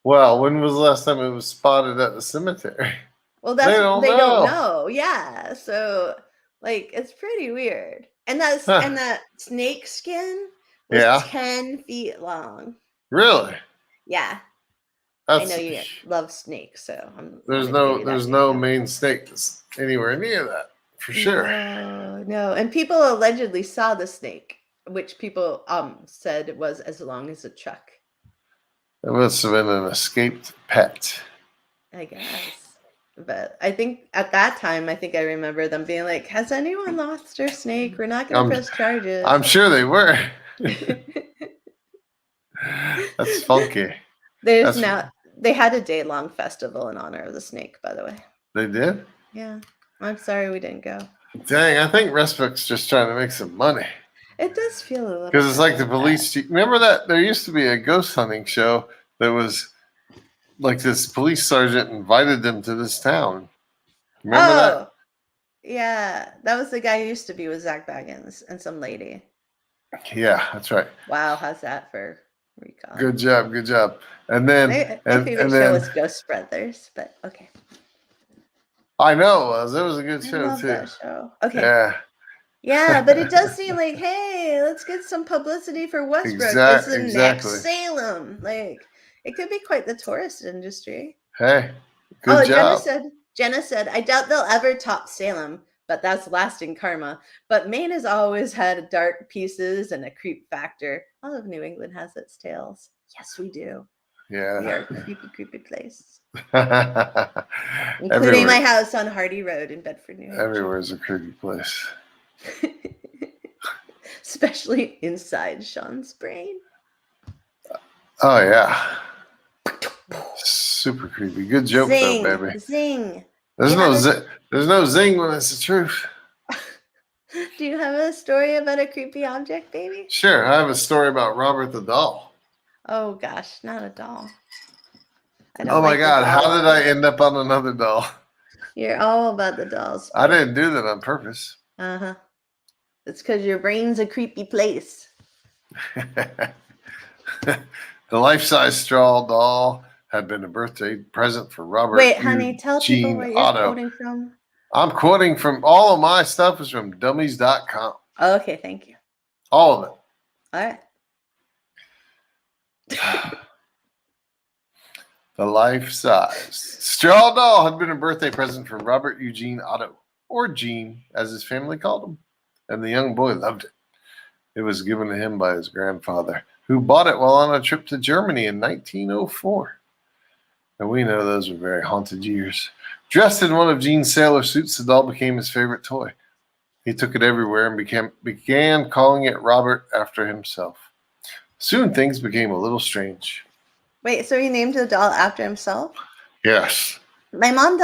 Well, when was the last time it was spotted at the cemetery? Well, they don't know. Yeah. So it's pretty weird. And that snake skin was 10 feet long. Really? Yeah. I know you love snakes, so there's no Maine snake that's anywhere near that for sure. No. And people allegedly saw the snake, which people said was as long as a truck. It must have been an escaped pet. I guess. But I think at that time, I remember them being like, has anyone lost their snake? We're not going to press charges. I'm sure they were. That's funky. They had a day-long festival in honor of the snake, by the way. They did? Yeah. I'm sorry we didn't go. Dang, I think Respect's just trying to make some money. It does feel a little. Because it's the police chief. Remember that there used to be a ghost hunting show that was this police sergeant invited them to this town. Remember that? Yeah. That was the guy who used to be with Zach Baggins and some lady. Yeah, that's right. Wow, how's that for recall? Good job. And then my favorite show was Ghost Brothers, but okay. I know it was. It was a good show love too. That show. Okay. Yeah. Yeah, but it does seem hey, let's get some publicity for Westbrook. It's the next Salem. It could be quite the tourist industry. Hey, good job. Jenna said, I doubt they'll ever top Salem, but that's lasting karma. But Maine has always had dark pieces and a creep factor. All of New England has its tales. Yes, we do. Yeah. We are a creepy place. Including my house on Hardy Road in Bedford, New Hampshire. Everywhere's a creepy place. Especially inside Sean's brain. Oh, yeah. Super creepy. Good joke, zing, though, baby. Zing. There's no zing when it's the truth. Do you have a story about a creepy object, baby? Sure. I have a story about Robert the doll. Oh, gosh. Not a doll. Oh, my God. How did I end up on another doll? You're all about the dolls. I didn't do that on purpose. Uh-huh. It's because your brain's a creepy place. The life-size straw doll had been a birthday present for Robert. Wait, honey, tell people what you're quoting from. I'm quoting from all of my stuff is from dummies.com. Oh, okay, thank you. All of it. All right. The life-size straw doll had been a birthday present from Robert Eugene Otto, or Gene, as his family called him, and the young boy loved it. It was given to him by his grandfather, who bought it while on a trip to Germany in 1904. And we know those were very haunted years. Dressed in one of Gene's sailor suits, the doll became his favorite toy. He took it everywhere and began calling it Robert after himself. Soon things became a little strange. Wait, so he named the doll after himself? Yes. My mom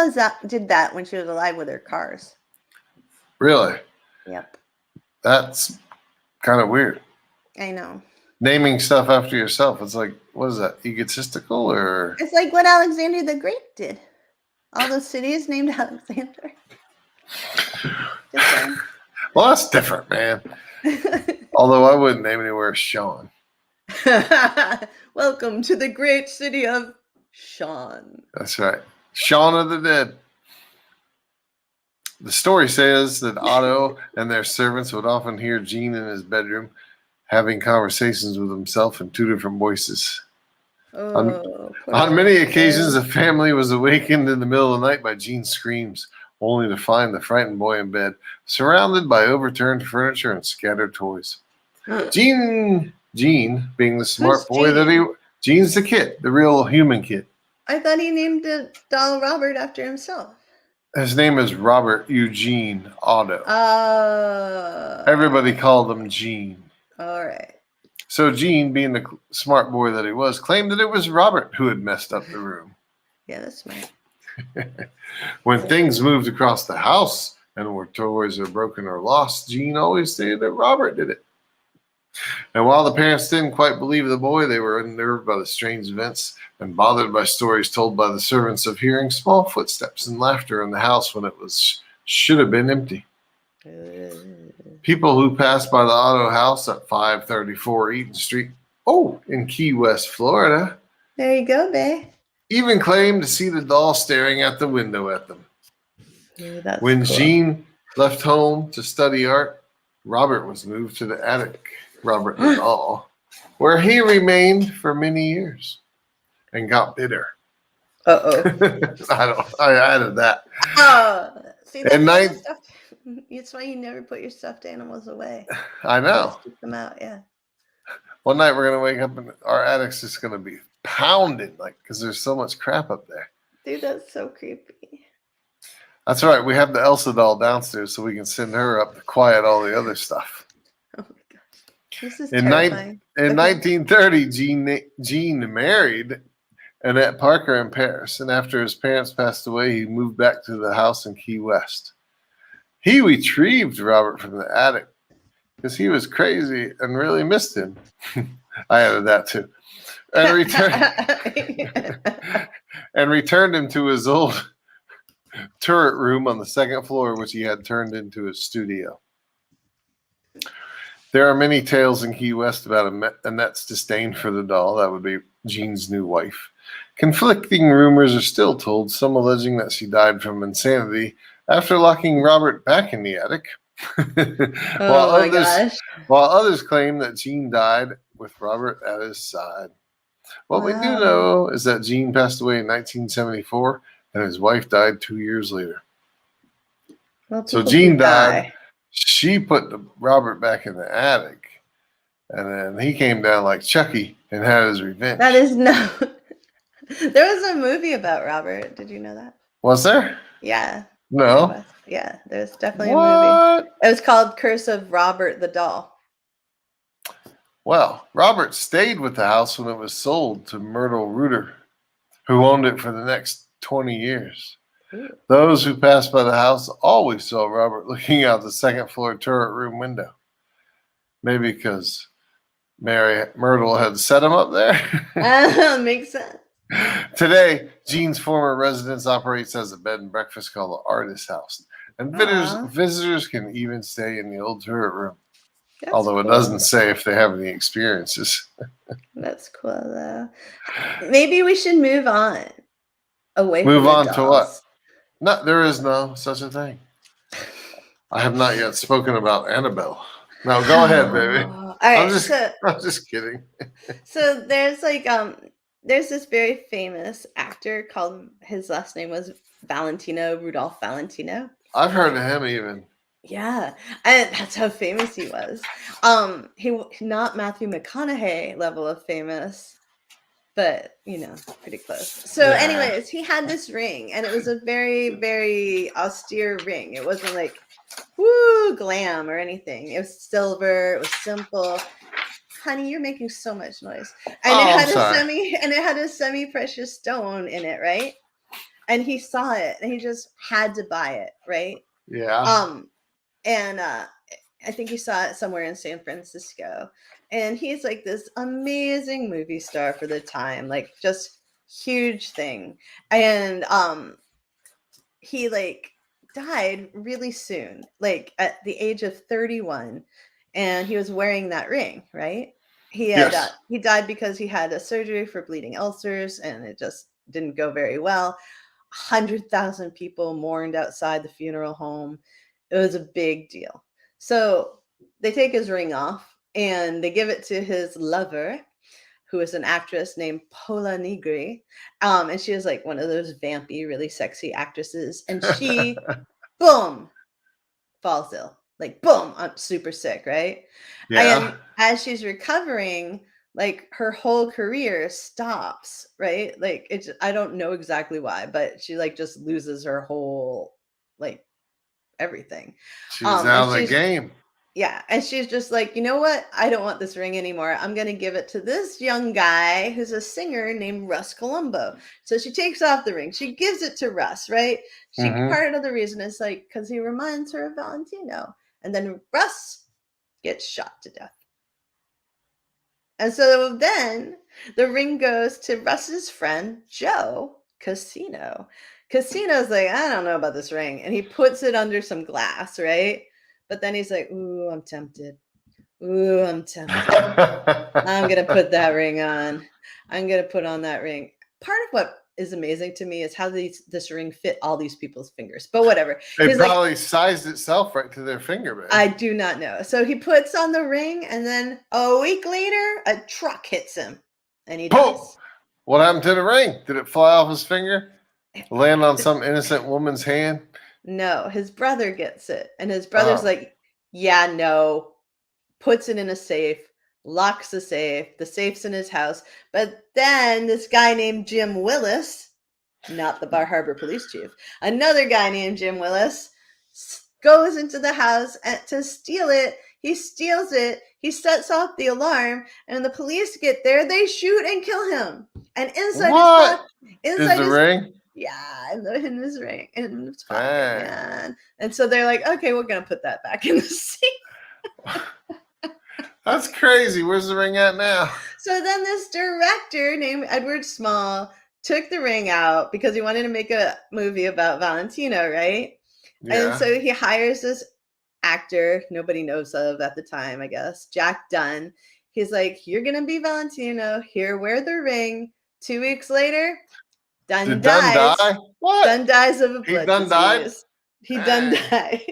did that when she was alive with her cars. Really? Yep. That's kind of weird. I know. Naming stuff after yourself. It's like, what is that, egotistical or? It's like what Alexander the Great did. All those cities named Alexander. Just saying. Well, that's different, man. Although I wouldn't name anywhere Sean. Welcome to the great city of Sean. That's right. Shaun of the Dead. The story says that Otto and their servants would often hear Gene in his bedroom having conversations with himself in two different voices. On many occasions, the family was awakened in the middle of the night by Gene's screams, only to find the frightened boy in bed, surrounded by overturned furniture and scattered toys. Gene, being the smart boy that he... Gene's the kid, the real human kid. I thought he named the doll Robert after himself. His name is Robert Eugene Otto. Everybody called him Gene. All right. So Gene, being the smart boy that he was, claimed that it was Robert who had messed up the room. Yeah, that's smart. When things moved across the house and where toys are broken or lost, Gene always stated that Robert did it. And while the parents didn't quite believe the boy, they were unnerved by the strange events and bothered by stories told by the servants of hearing small footsteps and laughter in the house when it should have been empty. People who passed by the Otto house at 534 Eaton Street, in Key West, Florida. There you go, babe. Even claimed to see the doll staring at the window at them. When cool. Gene left home to study art, Robert was moved to the attic, Robert the doll, where he remained for many years and got bitter. Uh-oh. I added that. See, that's why you never put your stuffed animals away. I know. Just keep them out, yeah. One night we're going to wake up and our attic's just going to be pounded, because there's so much crap up there. Dude, that's so creepy. That's right. We have the Elsa doll downstairs so we can send her up to quiet all the other stuff. Oh my gosh. This is terrifying. In 1930, Gene married Annette Parker in Paris, and after his parents passed away, he moved back to the house in Key West. He retrieved Robert from the attic because he was crazy and really missed him. I added that too. And returned him to his old turret room on the second floor, which he had turned into his studio. There are many tales in Key West about Annette's disdain for the doll. That would be Gene's new wife. Conflicting rumors are still told, some alleging that she died from insanity after locking Robert back in the attic. While others claim that Gene died with Robert at his side. What we do know is that Gene passed away in 1974 and his wife died 2 years later. Well, so Gene died. She put Robert back in the attic. And then he came down like Chucky and had his revenge. That is no. There was a movie about Robert. Did you know that? Was there? Yeah. No. Yeah, there's definitely a movie. It was called Curse of Robert the Doll. Well, Robert stayed with the house when it was sold to Myrtle Reuter, who owned it for the next 20 years. Ooh. Those who passed by the house always saw Robert looking out the second floor turret room window. Maybe because Myrtle had set him up there. Makes sense. Today, Gene's former residence operates as a bed and breakfast called the Artist House. And visitors can even stay in the old turret room. That's although it doesn't say if they have any experiences. That's cool, though. Maybe we should move on. Move on to what? No, there is no such a thing. I have not yet spoken about Annabelle. No, go ahead, baby. All right, I'm just kidding. So there's there's this very famous actor called, his last name was Rudolph Valentino. I've heard of him even. Yeah, and that's how famous he was. He not Matthew McConaughey level of famous, but pretty close. So, Yeah. anyways, he had this ring, and it was a very, very austere ring. It wasn't like woo glam or anything. It was silver. It was simple. Honey, you're making so much noise. And it Oh, I'm had sorry. a semi-precious stone in it, right? And he saw it, and he just had to buy it, right? Yeah. And I think he saw it somewhere in San Francisco. And he's like this amazing movie star for the time, like just huge thing. And he like died really soon, like at the age of 31, and he was wearing that ring, right? Yes. He died because he had a surgery for bleeding ulcers, and it just didn't go very well. 100,000 people mourned outside the funeral home. It was a big deal. So they take his ring off and they give it to his lover, who is an actress named Pola Negri. And she was like one of those vampy, really sexy actresses. And she, boom, falls ill. Like, boom, I'm super sick, right? Yeah. And as she's recovering, like her whole career stops, right? Like I don't know exactly why, but she like just loses her whole like everything. She was out And of the game. yeah, and she's just like, you know what? I don't want this ring anymore. I'm going to give it to this young guy who's a singer named Russ Columbo. So she takes off the ring. She gives it to Russ, right? Mm-hmm. Part of the reason is like, because he reminds her of Valentino. And then Russ gets shot to death. And so then the ring goes to Russ's friend, Joe Casino. Casino's like, I don't know about this ring. And he puts it under some glass, right? But then he's like, ooh, I'm tempted. Ooh, I'm tempted. I'm going to put that ring on. I'm going to put on that ring. Part of what is amazing to me is how this ring fit all these people's fingers. But whatever. It probably sized itself right to their finger, man. I do not know. So he puts on the ring, and then a week later, a truck hits him, and he dies. What happened to the ring? Did it fly off his finger? Land on some innocent woman's hand? No, his brother gets it. And his brother's like, yeah, no. Puts it in a safe, locks the safe. The safe's in his house. But then this guy named Jim Willis, not the Bar Harbor police chief, another guy named Jim Willis goes into the house to steal it. He steals it. He sets off the alarm, and when the police get there, they shoot and kill him. And inside his ring? Yeah, in his ring, in his pocket, man. And so they're like, okay, we're gonna put that back in the safe. That's crazy. Where's the ring at now? So then this director named Edward Small took the ring out because he wanted to make a movie about Valentino, right? Yeah. And so he hires this actor nobody knows of at the time, I guess, Jack Dunn. He's like, you're going to be Valentino. Here, wear the ring. 2 weeks later, Dunn dies. Dunn die? What? Dunn dies of a blood disease. Died? He done died.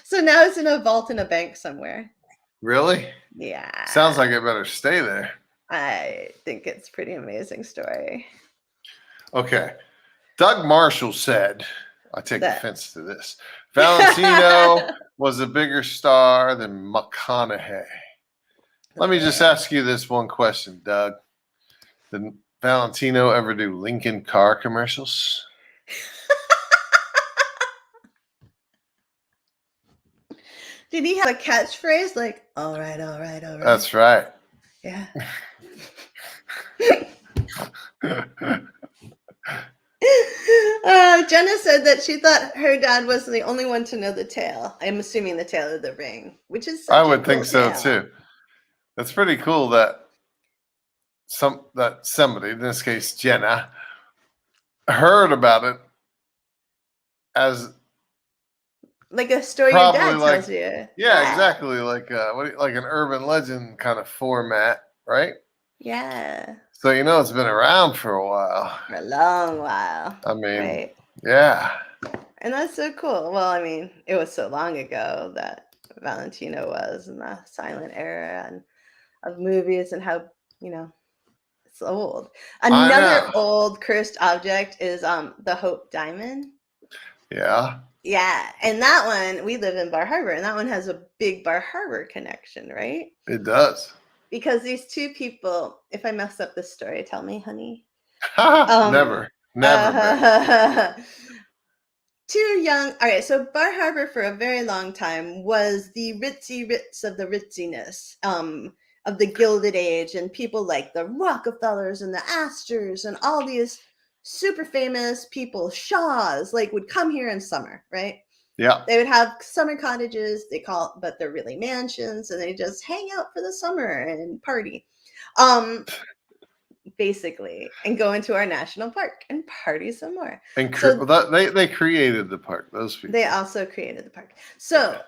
So now it's in a vault in a bank somewhere. Really? Yeah. Sounds like it better stay there. I think it's a pretty amazing story. Okay. Doug Marshall said, I take offense to this, Valentino was a bigger star than McConaughey. Let me just ask you this one question, Doug. Did Valentino ever do Lincoln car commercials? Did he have a catchphrase like, all right, all right, all right? That's right. Yeah. Jenna said that she thought her dad was the only one to know the tale. I'm assuming the tale of the ring, which is such I would think tale. so too. That's pretty cool that somebody, in this case Jenna, heard about it as like a story your dad tells you. Yeah, exactly. Like an urban legend kind of format, right? Yeah. So it's been around for a while. For a long while. I mean, right. Yeah. And that's so cool. Well, I mean, it was so long ago that Valentino was in the silent era and of movies and how, it's old. Another old cursed object is the Hope Diamond. Yeah. Yeah, and that one, we live in Bar Harbor, and that one has a big Bar Harbor connection, right? It does. Because these two people, if I mess up this story, tell me, honey. Um, Never, babe. Too young. All right, so Bar Harbor for a very long time was the ritzy ritz of the ritziness, of the Gilded Age, and people like the Rockefellers and the Astors and all these super famous people, Shaws, like would come here in summer, right? Yeah. They would have summer cottages, but they're really mansions, and they just hang out for the summer and party. Basically, and go into our national park and party some more. And So they created the park. Those people. they also created the park. So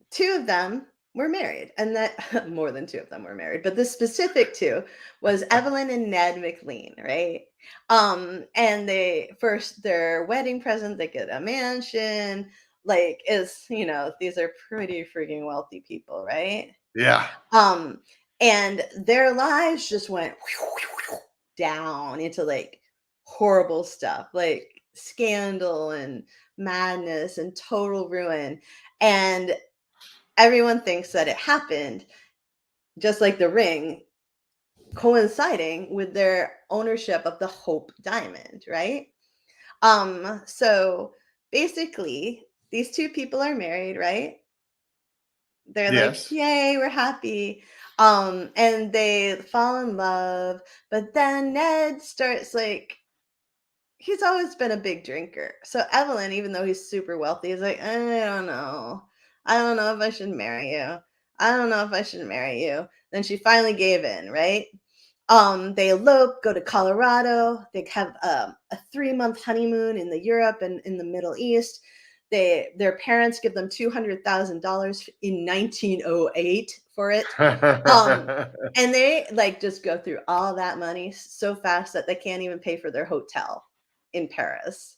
two of them were married, and that more than two of them were married, but the specific two was Evelyn and Ned McLean, right? And they first their wedding present, they get a mansion. Like, these are pretty freaking wealthy people, right? Yeah. And their lives just went down into like horrible stuff, like scandal and madness and total ruin. And everyone thinks that it happened just like the ring, coinciding with their ownership of the Hope Diamond, right? So basically these two people are married, right? They're like, Yes. yay, we're happy. And they fall in love, but then Ned starts like, he's always been a big drinker. So Evelyn, even though he's super wealthy, is like, I don't know. I don't know if I should marry you. I don't know if I should marry you. Then she finally gave in, right? They elope, go to Colorado. They have a 3-month honeymoon in the Europe and in the Middle East. Their parents give them $200,000 in 1908 for it. And they like just go through all that money so fast that they can't even pay for their hotel in Paris.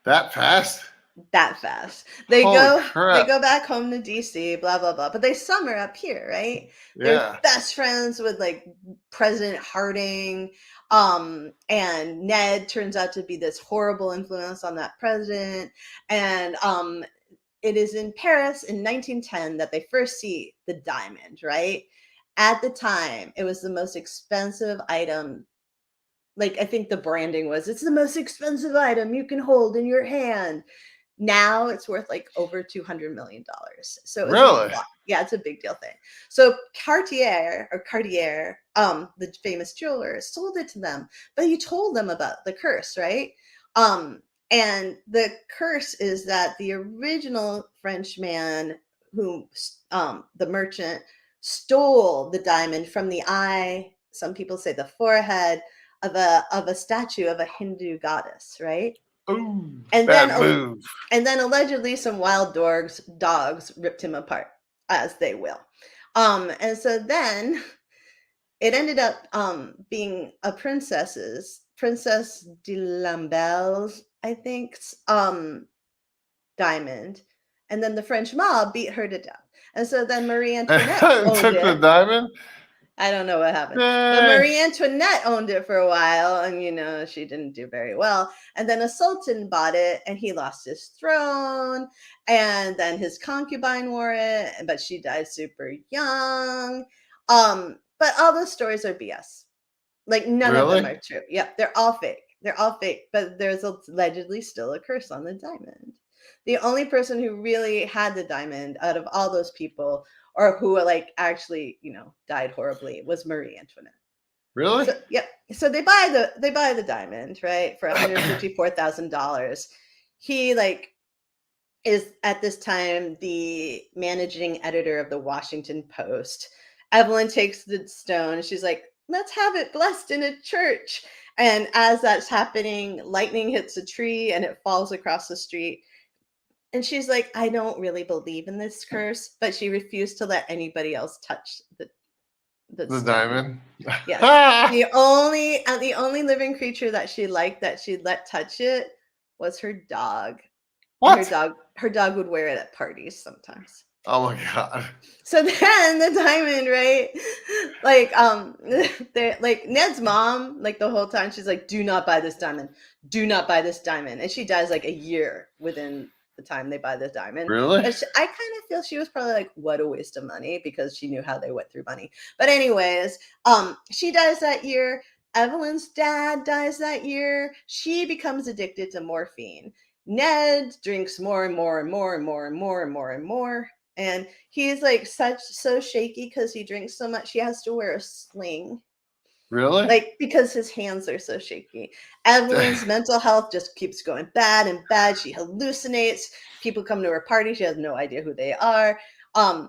That fast? That fast. They Holy go crap. back home to DC, blah blah blah. But they summer up here, right? Yeah. They're best friends with like President Harding. And Ned turns out to be this horrible influence on that president. And it is in Paris in 1910 that they first see the diamond, right? At the time, it was the most expensive item. Like, I think the branding was, it's the most expensive item you can hold in your hand. Now it's worth like over $200 million. So it's really? it's a big deal thing. So Cartier, the famous jeweler, sold it to them, but he told them about the curse, right? And the curse is that the original Frenchman the merchant stole the diamond from the eye. Some people say the forehead of a statue of a Hindu goddess, right? Ooh, And bad then move. and then allegedly some wild dogs ripped him apart, as they will. And so then it ended up being a Princess de Lambert's, I think, diamond. And then the French mob beat her to death. And so then Marie Antoinette owned Took the it. diamond? I don't know what happened. But Marie Antoinette owned it for a while, and she didn't do very well. And then a sultan bought it, and he lost his throne. And then his concubine wore it, but she died super young. But all those stories are BS. Like, none of them are true. Yep, they're all fake. They're all fake, but there's allegedly still a curse on the diamond. The only person who really had the diamond out of all those people, or who like actually, died horribly, was Marie Antoinette. Really? So, yep. So they buy the diamond, right, for $154,000. He is at this time the managing editor of the Washington Post. Evelyn takes the stone. She's like, let's have it blessed in a church. And as that's happening, lightning hits a tree and it falls across the street. And she's like, I don't really believe in this curse, but she refused to let anybody else touch the diamond. Yes. the only living creature that she liked that she'd let touch it was her dog. What? Her dog would wear it at parties sometimes. Oh my God. So then the diamond, right? Like Ned's mom, like the whole time, she's like, do not buy this diamond. Do not buy this diamond. And she dies like a year within the time they buy the diamond. Really? But I kind of feel she was probably like, what a waste of money, because she knew how they went through money. But anyways, she dies that year. Evelyn's dad dies that year. She becomes addicted to morphine. Ned drinks more and more and more and more and more and more and more. And he's like so shaky because he drinks so much. He has to wear a sling. Really? Like, because his hands are so shaky. Evelyn's mental health just keeps going bad and bad. She hallucinates. People come to her party. She has no idea who they are.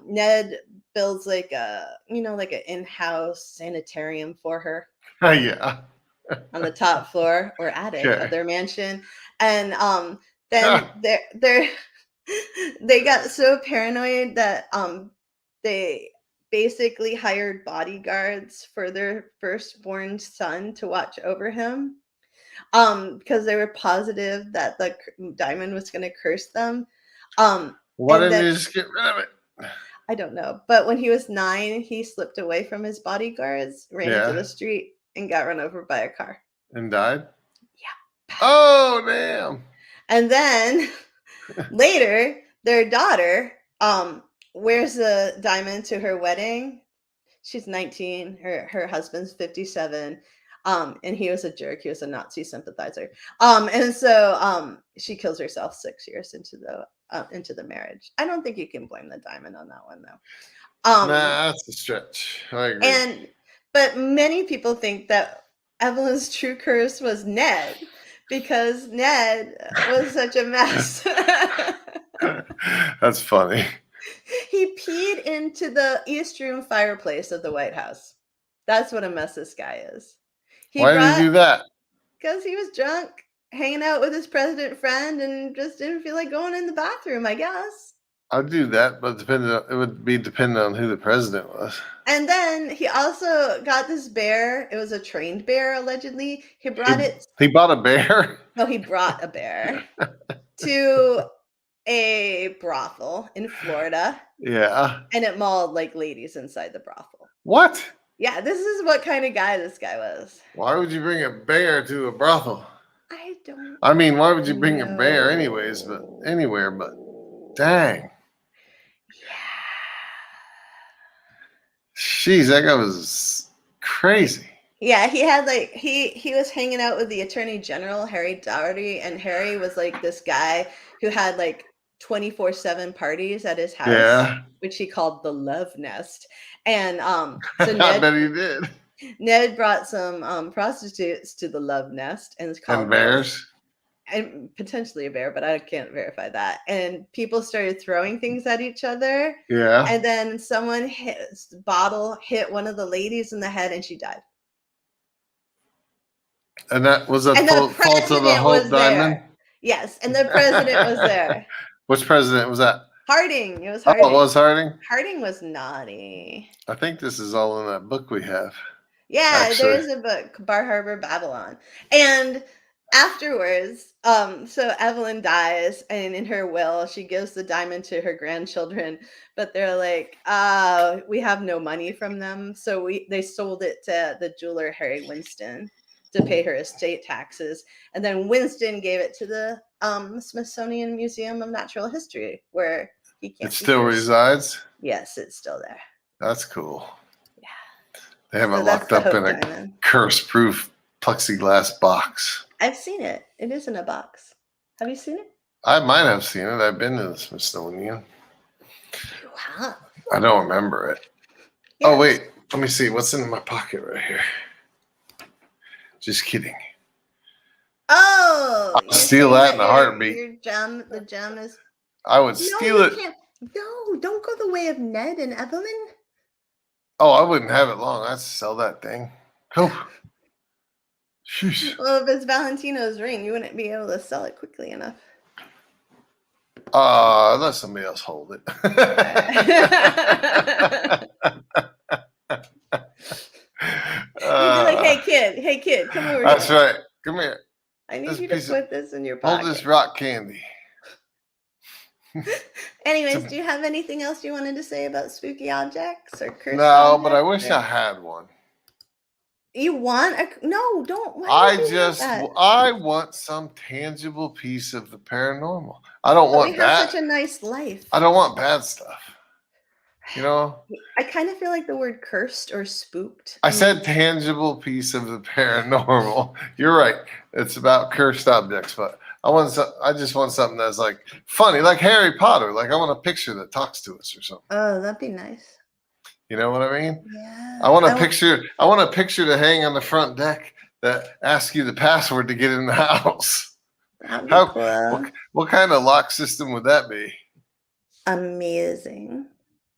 Ned builds like like an in-house sanitarium for her. Yeah. On the top floor or attic of their mansion. And then they got so paranoid that they basically hired bodyguards for their firstborn son to watch over him, because they were positive that the diamond was going to curse them. Why didn't they just get rid of it? I don't know. But when he was 9, he slipped away from his bodyguards, ran into the street, and got run over by a car. And died? Yeah. Oh, damn. And then later, their daughter wears a diamond to her wedding. She's 19. Her husband's 57. And he was a jerk. He was a Nazi sympathizer. And so she kills herself 6 years into the marriage. I don't think you can blame the diamond on that one, though. Nah, that's a stretch. I agree. But many people think that Evelyn's true curse was Ned, because Ned was such a mess. That's funny. He peed into the East Room fireplace of the White House. That's what a mess this guy is. Why did he do that? Because he was drunk, hanging out with his president friend, and just didn't feel like going in the bathroom, I guess. I'd do that, but it would be dependent on who the president was. And then he also got this bear. It was a trained bear, allegedly. He brought it. He bought a bear? No, he brought a bear to a brothel in Florida. Yeah. And it mauled like ladies inside the brothel. What? Yeah, this is what kind of guy this guy was. Why would you bring a bear to a brothel? I mean, why would you bring a bear anyways, but anywhere, but dang. Jeez, that guy was crazy. Yeah, he had like he was hanging out with the Attorney General, Harry Doherty, and Harry was like this guy who had like 24/7 parties at his house, which he called the Love Nest. And so Ned, I bet he did. Ned brought some prostitutes to the Love Nest and called bears. And potentially a bear, but I can't verify that. And people started throwing things at each other. Yeah. And then someone bottle hit one of the ladies in the head, and she died. And that was a fault of the Hope Diamond? There. Yes, and the president was there. Which president was that? Harding. It was Harding. Oh, it was Harding? Harding was naughty. I think this is all in that book we have. Yeah, actually. There is a book, Bar Harbor, Babylon. And afterwards, so Evelyn dies, and in her will, she gives the diamond to her grandchildren, but they're like, we have no money from them, so they sold it to the jeweler Harry Winston to pay her estate taxes, and then Winston gave it to the Smithsonian Museum of Natural History, where he can't. It still resides? Yes, it's still there. That's cool. Yeah. They have it locked up in a curse-proof plexiglass box. I've seen it. It is in a box. Have you seen it? I might have seen it. I've been to the Smithsonian. Wow. I don't remember it. Yeah. Oh, wait. Let me see. What's in my pocket right here? Just kidding. Oh. I'll steal that in a heartbeat. The gem is... I would steal it. No, don't go the way of Ned and Evelyn. Oh, I wouldn't have it long. I'd sell that thing. Oh. Sheesh. Well, if it's Valentino's ring, you wouldn't be able to sell it quickly enough. Let somebody else hold it. You'd be like, hey kid, come over here. That's right. Come here. I need you to put this in your pocket. Hold this rock candy. Anyways, do you have anything else you wanted to say about spooky objects or cursed No, objects? but I wish I had one. You want no, don't. I want some tangible piece of the paranormal. I don't want we have that. such a nice life. I don't want bad stuff. You know? I kind of feel like the word cursed or spooked. I said tangible piece of the paranormal. You're right. It's about cursed objects, but I just want something that's like funny, like Harry Potter. Like I want a picture that talks to us or something. Oh, that'd be nice. You know what I mean? Yeah. I want a picture to hang on the front deck that asks you the password to get in the house. That'd be cool. What kind of lock system would that be? Amazing.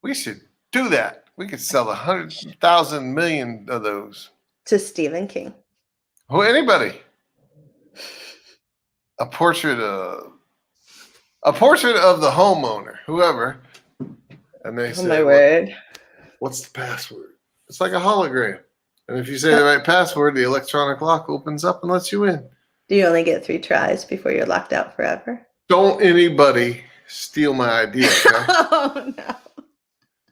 We should do that. We could sell 100,000 million of those to Stephen King. Who? Anybody? A portrait of the homeowner, whoever. And they say, my word. What's the password? It's like a hologram. And if you say the right password, the electronic lock opens up and lets you in. Do you only get 3 tries before you're locked out forever? Don't anybody steal my idea, okay? Oh, no.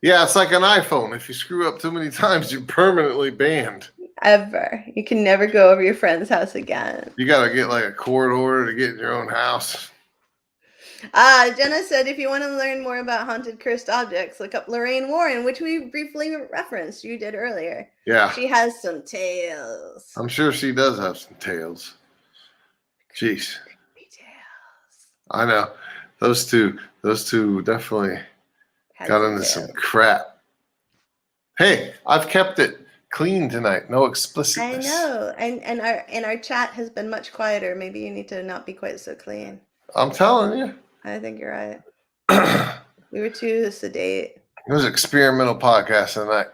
Yeah, it's like an iPhone. If you screw up too many times, you're permanently banned. Ever. You can never go over your friend's house again. You got to get like a court order to get in your own house. Jenna said, if you want to learn more about haunted cursed objects, look up Lorraine Warren, which we briefly referenced. You did earlier. Yeah. She has some tales. I'm sure she does have some tales. Jeez. I know. Those two definitely got into some crap. Hey, I've kept it clean tonight. No explicitness. I know. And our chat has been much quieter. Maybe you need to not be quite so clean. I'm telling you. I think you're right. We were too sedate. It was an experimental podcast tonight.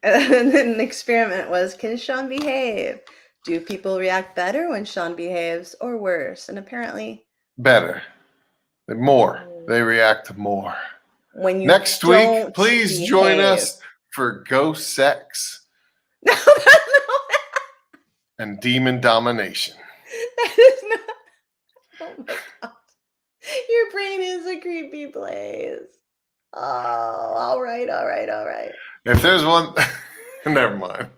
And then the experiment was, can Sean behave? Do people react better when Sean behaves or worse? And apparently better. More. They react more. When you next week, please join us for ghost sex and demon domination. That is not. Oh my God. Your brain is a creepy place. Oh, all right. If there's one, never mind.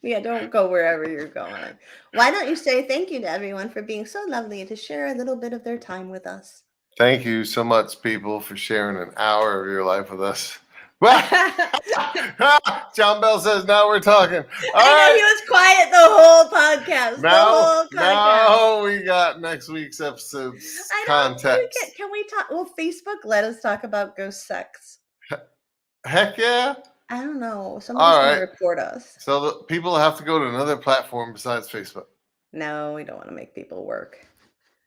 Yeah, don't go wherever you're going. Why don't you say thank you to everyone for being so lovely to share a little bit of their time with us? Thank you so much, people, for sharing an hour of your life with us. John Bell says, now we're talking. I know he was quiet the whole podcast. Now we got next week's episode's context. Can we talk? Will Facebook let us talk about ghost sex? Heck yeah. I don't know. Somebody's going to report us. So the people have to go to another platform besides Facebook. No, we don't want to make people work.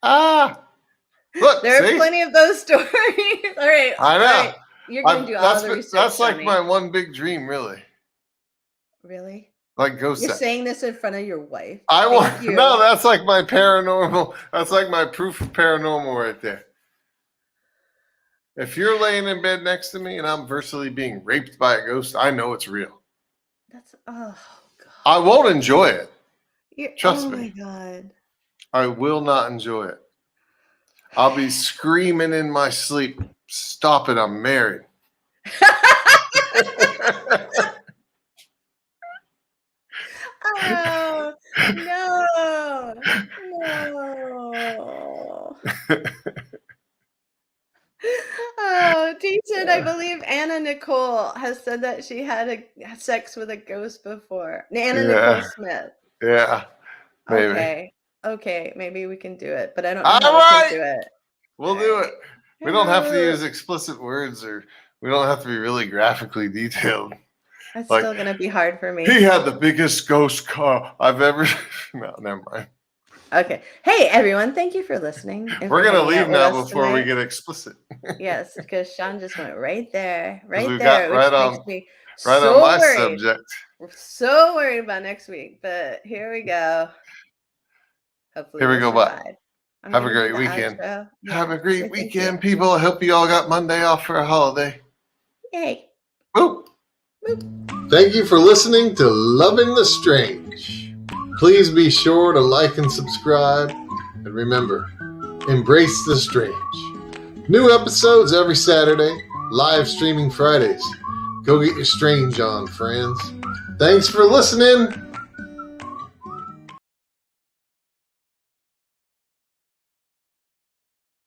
Look, there are plenty of those stories. All right. I know. Right. You're going to do all the research. That's like my one big dream, really. Really? Like ghost sex. You're saying this in front of your wife. No, that's like my paranormal. That's like my proof of paranormal right there. If you're laying in bed next to me and I'm virtually being raped by a ghost, I know it's real. God. I won't enjoy it. Trust me. Oh my God. I will not enjoy it. I'll be screaming in my sleep. Stop it, I'm married. Oh, no. Oh, Jason, I believe Anna Nicole has said that she had sex with a ghost before. Nicole Smith. Yeah, maybe. Okay, maybe we can do it, but I don't know how we can do it. We'll do it. We don't have to use explicit words, or we don't have to be really graphically detailed. That's still going to be hard for me. He had the biggest ghost car I've ever... No, never mind. Okay. Hey, everyone. Thank you for listening. We're going to leave now before we get explicit. Yes, because Sean just went right there. Right there. Right on my subject. We're so worried about next week, but here we go. Hopefully here we go. Bye. Have a great weekend. Have a great weekend, people. I hope you all got Monday off for a holiday. Yay. Boop. Boop. Thank you for listening to Loving the Strange. Please be sure to like and subscribe. And remember, embrace the strange. New episodes every Saturday, live streaming Fridays. Go get your strange on, friends. Thanks for listening.